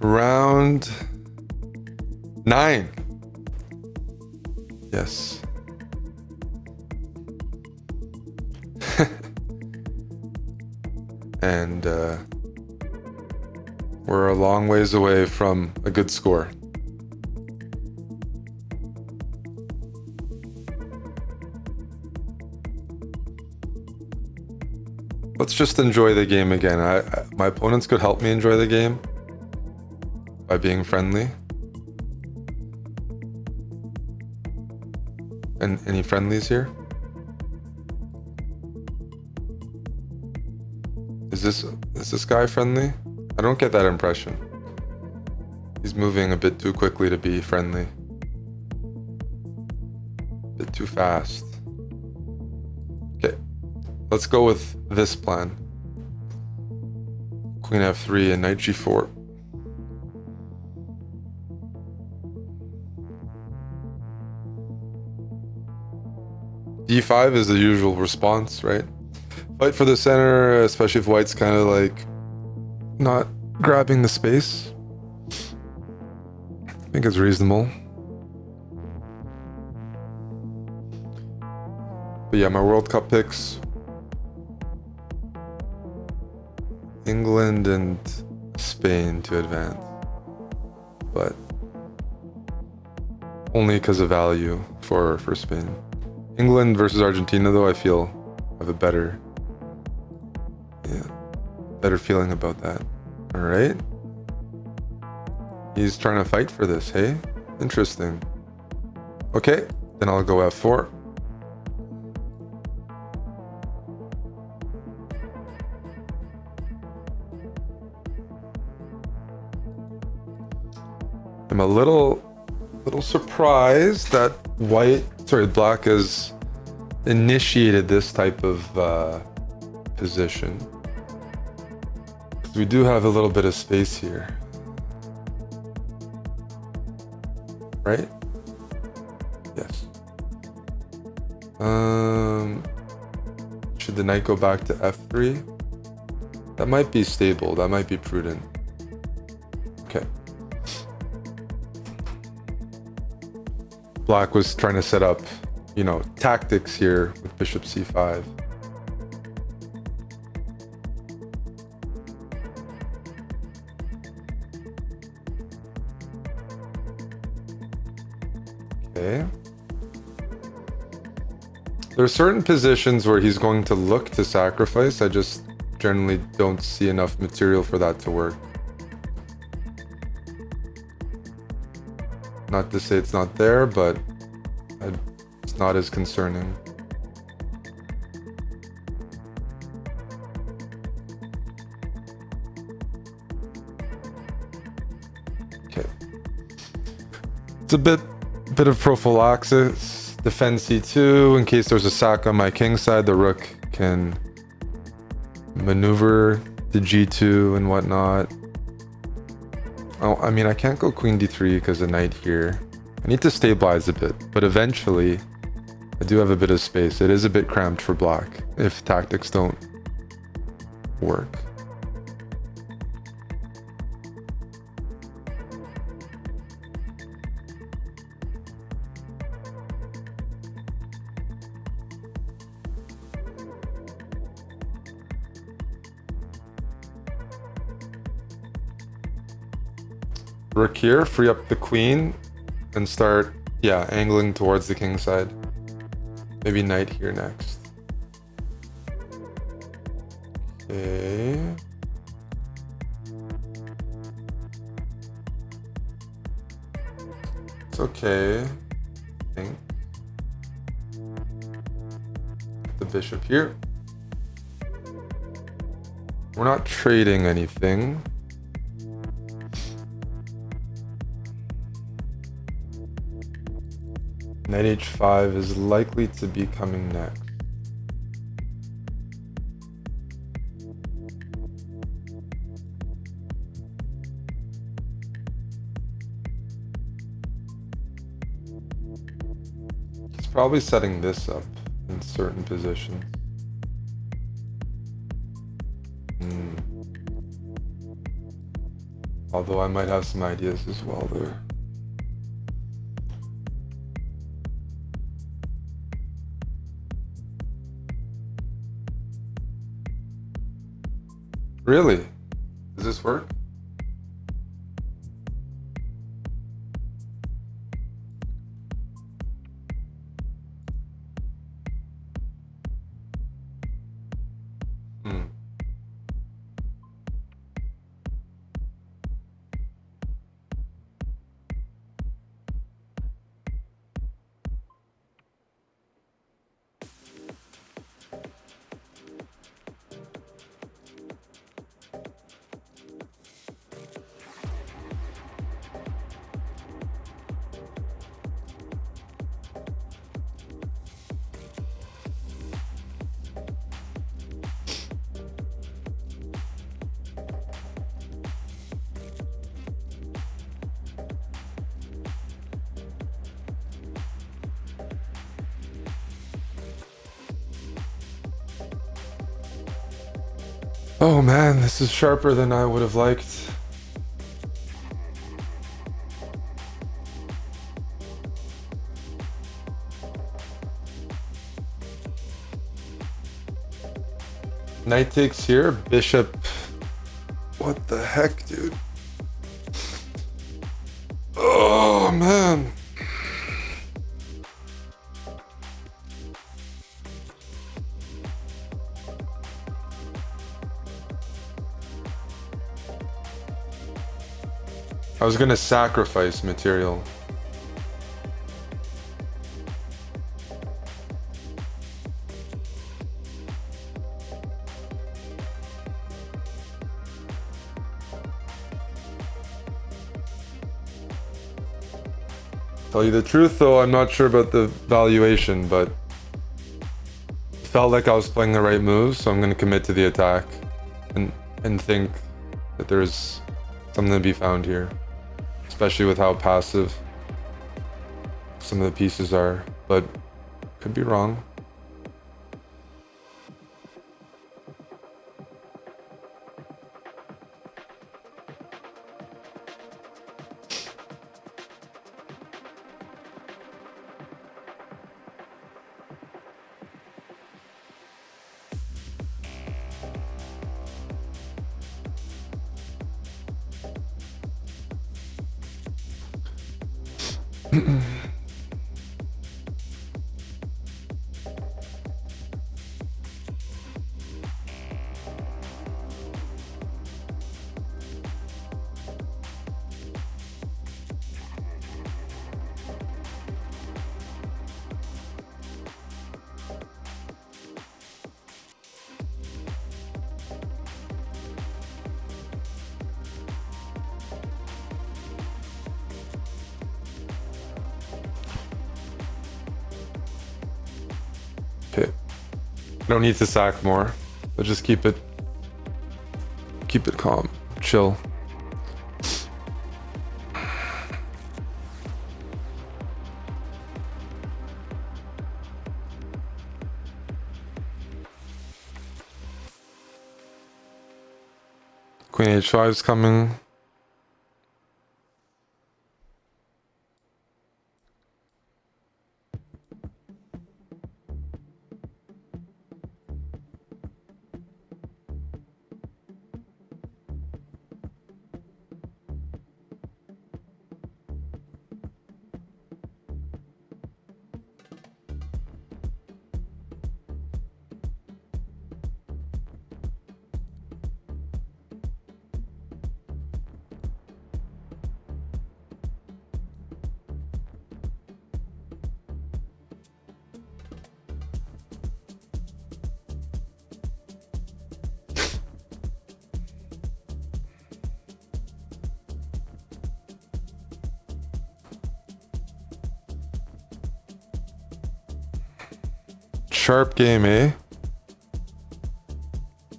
Round 9. Yes. And we're a long ways away from a good score. Let's just enjoy the game again. My opponents could help me enjoy the game by being friendly. And any friendlies here? Is this guy friendly? I don't get that impression. He's moving a bit too quickly to be friendly. A bit too fast. Okay, let's go with this plan. Queen f3 and knight g4. d5 is the usual response, right? Fight for the center, especially if white's kind of like not grabbing the space. I think it's reasonable. But yeah, my World Cup picks: England and Spain to advance. But only because of value for Spain. England versus Argentina, though, I feel I have a better feeling about that. All right. He's trying to fight for this, hey? Interesting. Okay, then I'll go f4. I'm a little surprised that black has initiated this type of position. We do have a little bit of space here, right? Yes. Should the knight go back to f3? That might be stable. That might be prudent. Okay. Black was trying to set up, tactics here with bishop c5. Okay. There are certain positions where he's going to look to sacrifice. I just generally don't see enough material for that to work. Not to say it's not there, but it's not as concerning. Okay. It's a bit of prophylaxis. Defend c2 in case there's a sack on my king side. The rook can maneuver to g2 and whatnot. Oh, I mean, I can't go queen d3 because the knight here. I need to stabilize a bit, but eventually I do have a bit of space. It is a bit cramped for black if tactics don't work. Rook here, free up the queen and start, angling towards the king side. Maybe knight here next. Okay. It's okay, I think. The bishop here. We're not trading anything. Knight h5 is likely to be coming next. He's probably setting this up in certain positions. Although I might have some ideas as well there. Really? Does this work? Oh man, this is sharper than I would have liked. Knight takes here, bishop. What the heck, dude? Oh man. I was gonna sacrifice material. Tell you the truth though, I'm not sure about the valuation, but it felt like I was playing the right moves, so I'm gonna commit to the attack and think that there's something to be found here. Especially with how passive some of the pieces are, but could be wrong. Okay. I don't need to sack more. I'll just keep it calm, chill. Queen h5 is coming. Sharp game, eh?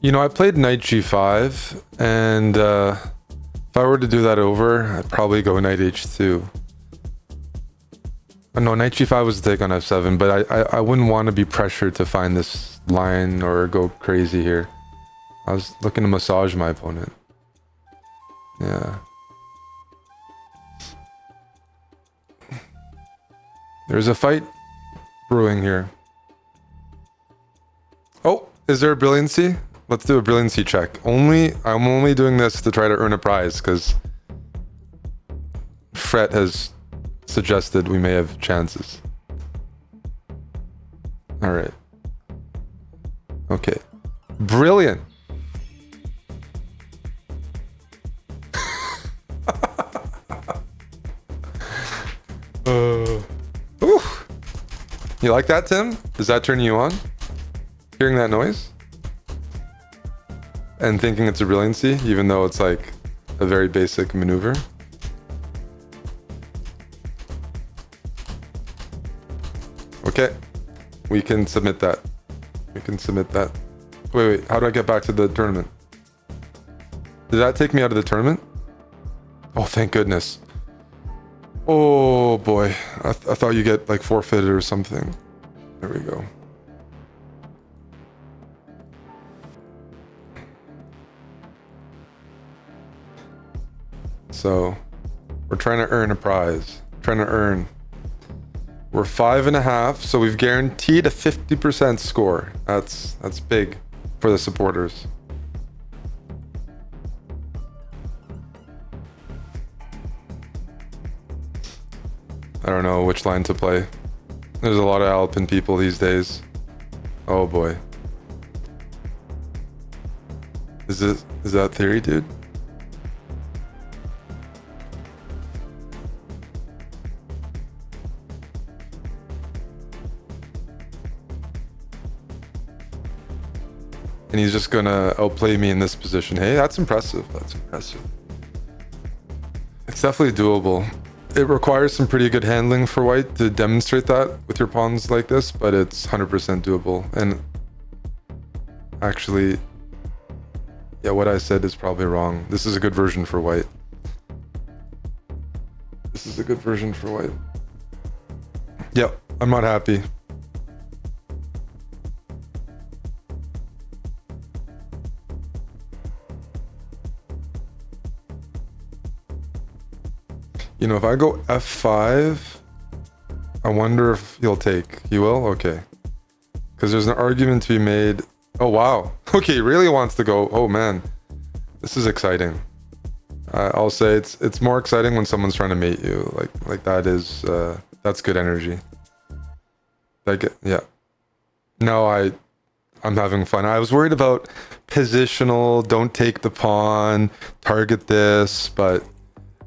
You know, I played knight g5, and if I were to do that over, I'd probably go knight h2. No, knight g5 was the take on f7, but I wouldn't want to be pressured to find this line or go crazy here. I was looking to massage my opponent. Yeah. There's a fight brewing here. Oh, is there a brilliancy? Let's do a brilliancy check. I'm only doing this to try to earn a prize because Fret has suggested we may have chances. All right. Okay. Brilliant. Ooh. You like that, Tim? Does that turn you on? Hearing that noise? And thinking it's a brilliancy, even though it's like a very basic maneuver? Okay. We can submit that. We can submit that. Wait, how do I get back to the tournament? Did that take me out of the tournament? Oh, thank goodness. Oh boy, I thought you get like forfeited or something. There we go. So we're trying to earn a prize. We're 5.5, so we've guaranteed a 50% score. That's big for the supporters. I don't know which line to play. There's a lot of Alpin people these days. Oh boy. Is that theory, dude? And he's just gonna outplay me in this position. Hey, that's impressive. That's impressive. It's definitely doable. It requires some pretty good handling for white to demonstrate that with your pawns like this, but it's 100% doable. And actually, yeah, what I said is probably wrong. This is a good version for white. This is a good version for white. Yep, I'm not happy. You know, if I go f5, I wonder if he'll take. He will? Okay. Because there's an argument to be made. Oh, wow. Okay, he really wants to go. Oh, man. This is exciting. I'll say it's more exciting when someone's trying to mate you. Like that is, that's good energy. Yeah. No, I'm having fun. I was worried about positional, don't take the pawn, target this, but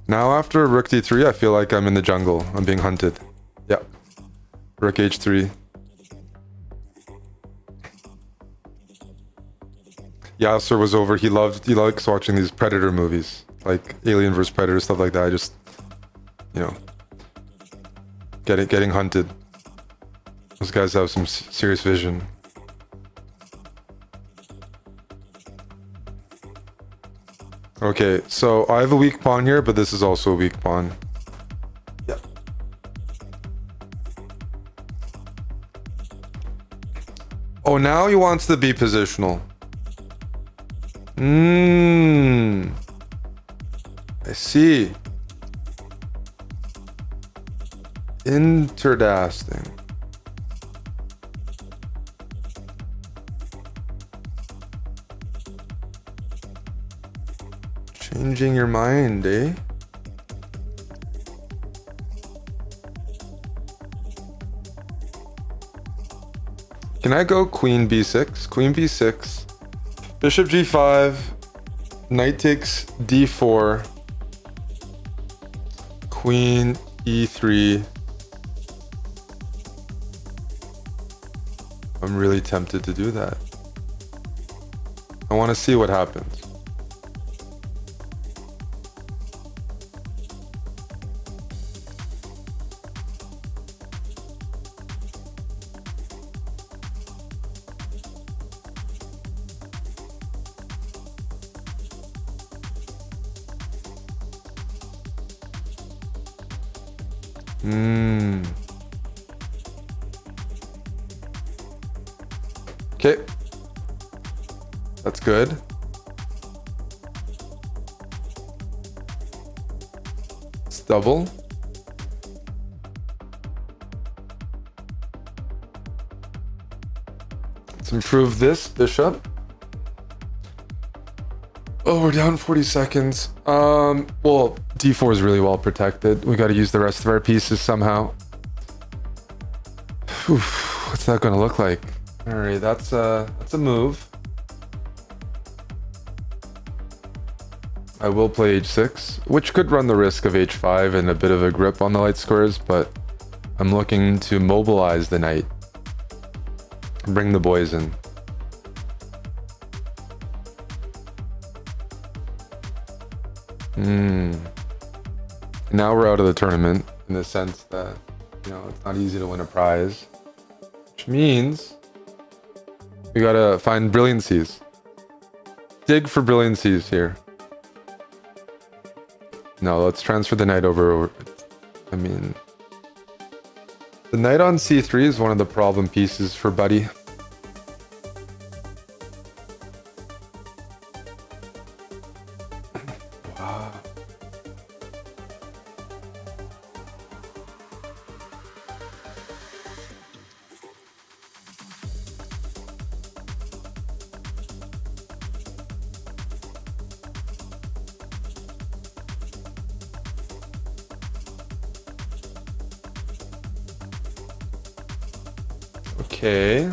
now after rook d3, I feel like I'm in the jungle. I'm being hunted. Yeah. Rook h3. Yasser was over. He likes watching these Predator movies, like Alien vs Predator, stuff like that. I just, you know, getting hunted. Those guys have some serious vision. Okay, so I have a weak pawn here, but this is also a weak pawn. Yeah. Oh, now he wants to be positional. I see. Interesting. Changing your mind, eh? Can I go queen b6? Queen b6. Bishop g5. Knight takes d4. Queen e3. I'm really tempted to do that. I want to see what happens. Okay. That's good. It's double. Let's improve this bishop. Oh, we're down 40 seconds. Well, d4 is really well protected. We got to use the rest of our pieces somehow. Oof, what's that going to look like? All right, that's a move. I will play h6, which could run the risk of h5 and a bit of a grip on the light squares, but I'm looking to mobilize the knight. Bring the boys in. Now we're out of the tournament in the sense that, you know, it's not easy to win a prize, which means we gotta find brilliancies. Dig for brilliancies here. No, let's transfer the knight over. I mean, the knight on c3 is one of the problem pieces for Buddy. Wow. Okay.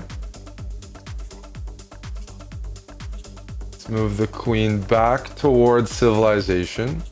Let's move the queen back towards civilization.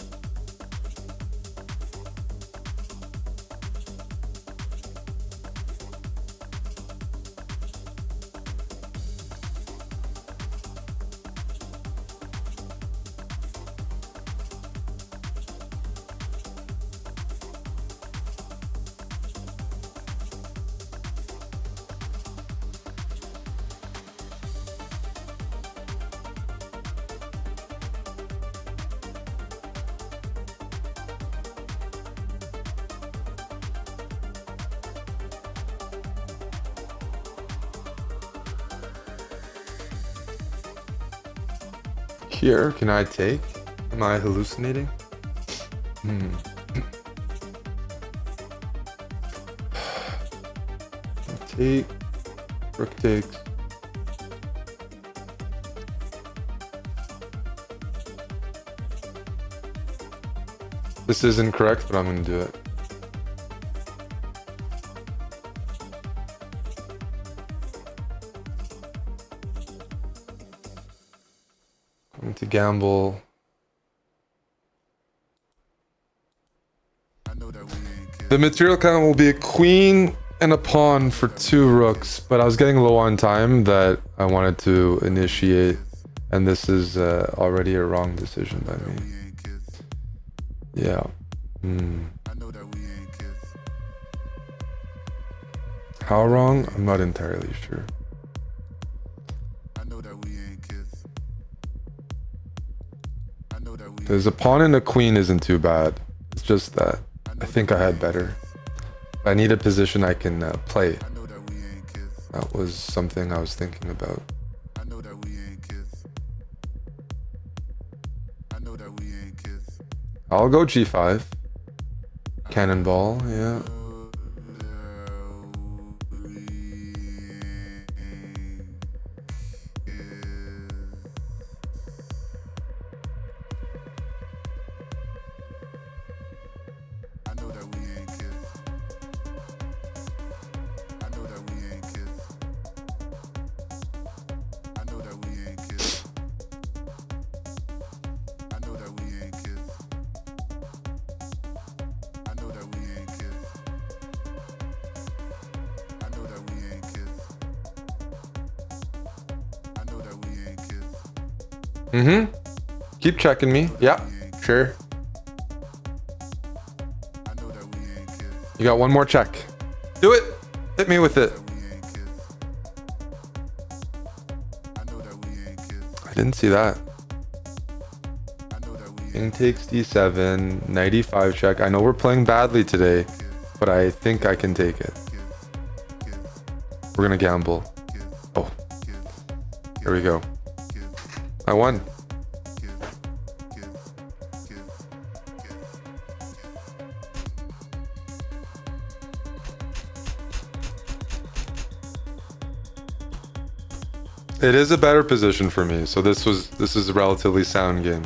Here, can I take? Am I hallucinating? Take. Rook takes. This is incorrect, but I'm going to do it. Going to gamble. The material count will be a queen and a pawn for 2 rooks, but I was getting low on time that I wanted to initiate, and this is already a wrong decision by me. Yeah. How wrong? I'm not entirely sure. There's a pawn and a queen isn't too bad. It's just that I think I had better. I need a position I can play. That was something I was thinking about. I'll go g5. Cannonball, yeah. Keep checking me. Yeah, sure. You got one more check. Do it. Hit me with it. I didn't see that. King takes d7, knight e5 check. I know we're playing badly today, but I think I can take it. We're gonna gamble. Oh, here we go. I won. It is a better position for me, so this is a relatively sound game.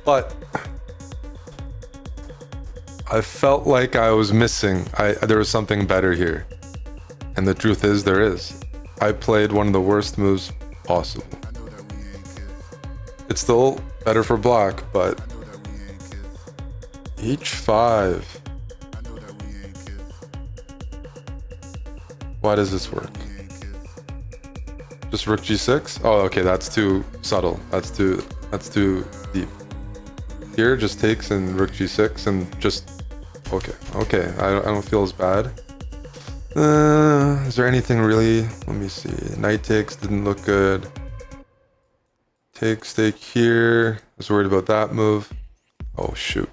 But I felt like I was missing. There was something better here. And the truth is, there is. I played one of the worst moves possible. It's still better for black, but h5. Why does this work? Just rook g6? Oh, okay, that's too subtle. That's too deep. Here, just takes and rook g6 and just... Okay, I don't feel as bad. Is there anything really? Let me see. Knight takes, didn't look good. Takes, take here. I was worried about that move. Oh, shoot.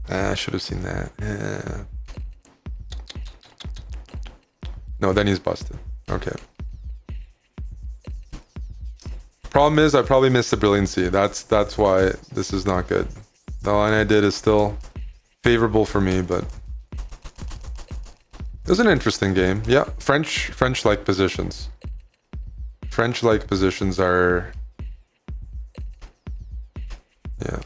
I should have seen that. Yeah. No, then he's busted. Okay. Problem is, I probably missed the brilliancy. That's why this is not good. The line I did is still favorable for me, but it was an interesting game. Yeah, French-like positions. French-like positions are... Yeah.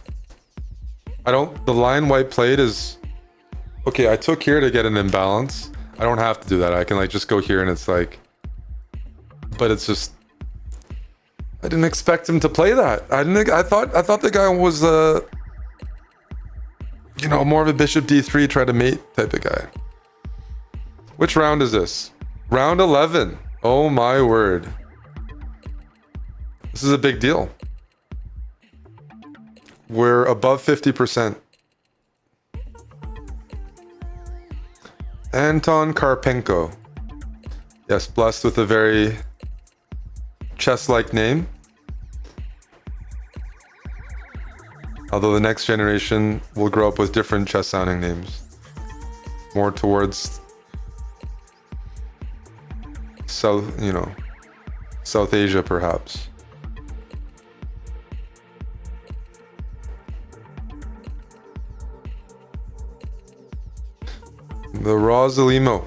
The line white played is... Okay, I took here to get an imbalance. I don't have to do that. I can like just go here and it's like... But it's just... I didn't expect him to play that. I thought the guy was you know, more of a bishop d3 try to mate type of guy. Which round is this? Round 11. Oh my word. This is a big deal. We're above 50%. Anton Karpenko. Yes, blessed with a very chess-like name. Although the next generation will grow up with different chess-sounding names. More towards South, you know, South Asia perhaps. The Rosalimo.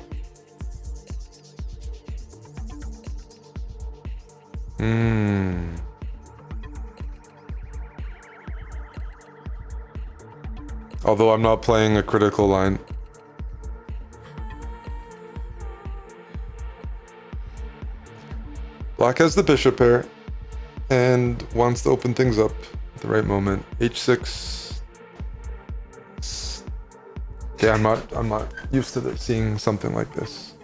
Although I'm not playing a critical line. Black has the bishop pair and wants to open things up at the right moment. H6. Okay, I'm not used to seeing something like this.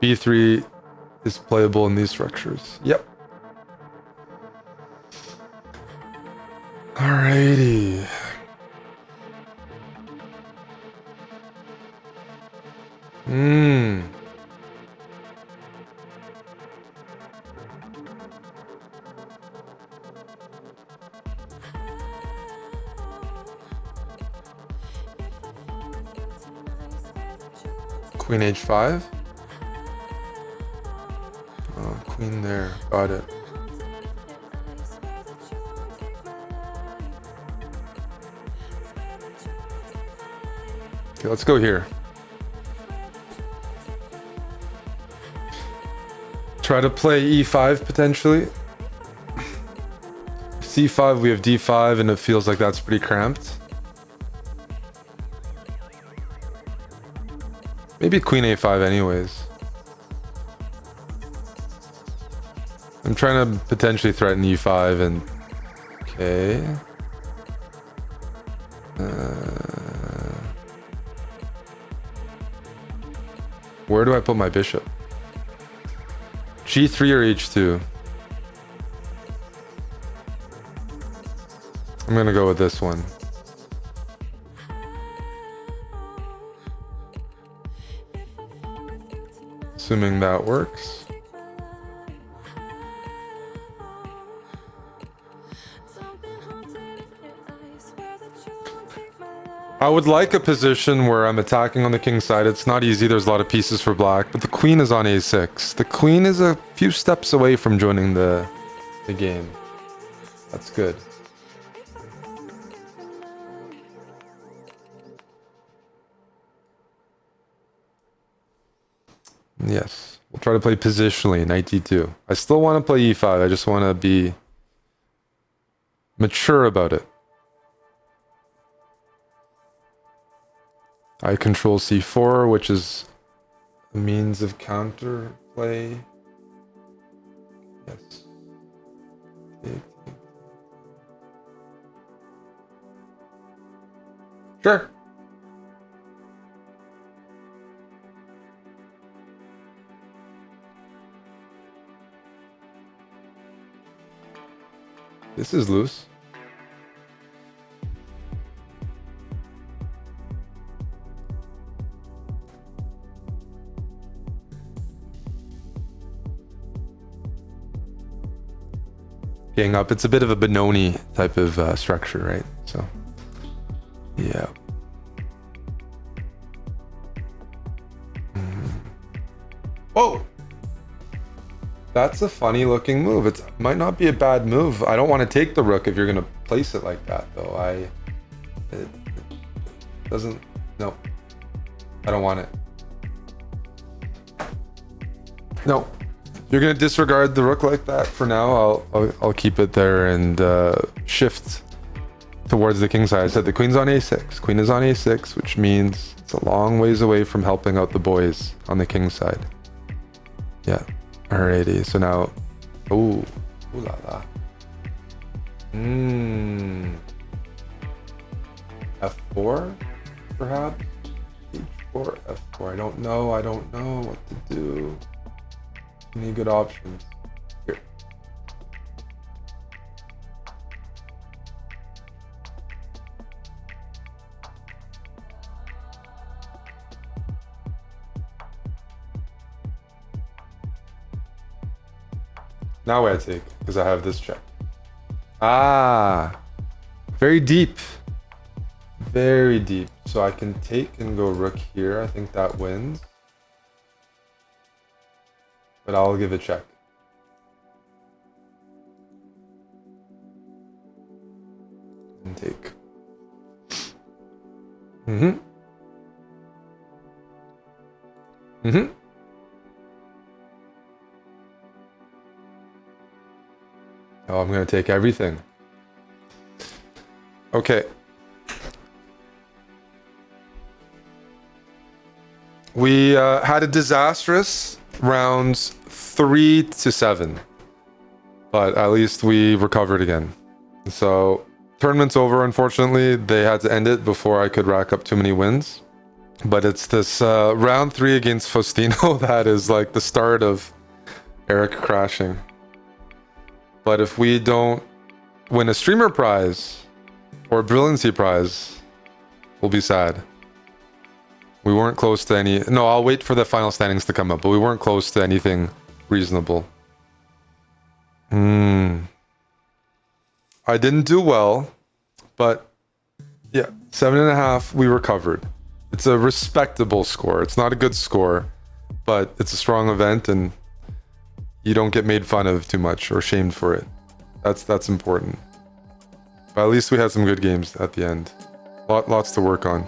B3 is playable in these structures. Yep. Alrighty. Queen h5. Oh, queen there. Got it. Okay, let's go here. Try to play e5 potentially. c5, we have d5, and it feels like that's pretty cramped. Maybe queen a5 anyways. I'm trying to potentially threaten e5 and... Okay. Where do I put my bishop? G3 or H2? I'm gonna go with this one. Assuming that works. I would like a position where I'm attacking on the king side. It's not easy. There's a lot of pieces for black, but the queen is on a6. The queen is a few steps away from joining the game. That's good. Yes. We'll try to play positionally, knight d2. I still want to play e5. I just want to be mature about it. I control c4, which is a means of counter play. Yes. Sure. This is loose. Gang up. It's a bit of a Benoni type of structure, right? So, yeah. Oh! That's a funny looking move. It might not be a bad move. I don't want to take the rook if you're going to place it like that, though. It doesn't... No. I don't want it. No. You're going to disregard the rook like that for now. I'll keep it there and shift towards the king side. I said the queen's on a6. Queen is on a6, which means it's a long ways away from helping out the boys on the king side. Yeah. Alrighty, so now, ooh la la. F4, perhaps? H4, F4, I don't know what to do. Any good options? Here. Now I take, because I have this check. Ah, very deep. Very deep. So I can take and go rook here. I think that wins. But I'll give a check. And take. Oh, I'm going to take everything. Okay. We had a disastrous rounds 3 to 7. But at least we recovered again. So, tournament's over, unfortunately. They had to end it before I could rack up too many wins. But it's this round 3 against Faustino that is like the start of Eric crashing. But if we don't win a streamer prize or a brilliancy prize, we'll be sad. We weren't close to any... No, I'll wait for the final standings to come up, but we weren't close to anything reasonable. I didn't do well, but yeah, 7.5, we recovered. It's a respectable score. It's not a good score, but it's a strong event and you don't get made fun of too much or shamed for it. That's important. But at least we had some good games at the end. Lots to work on.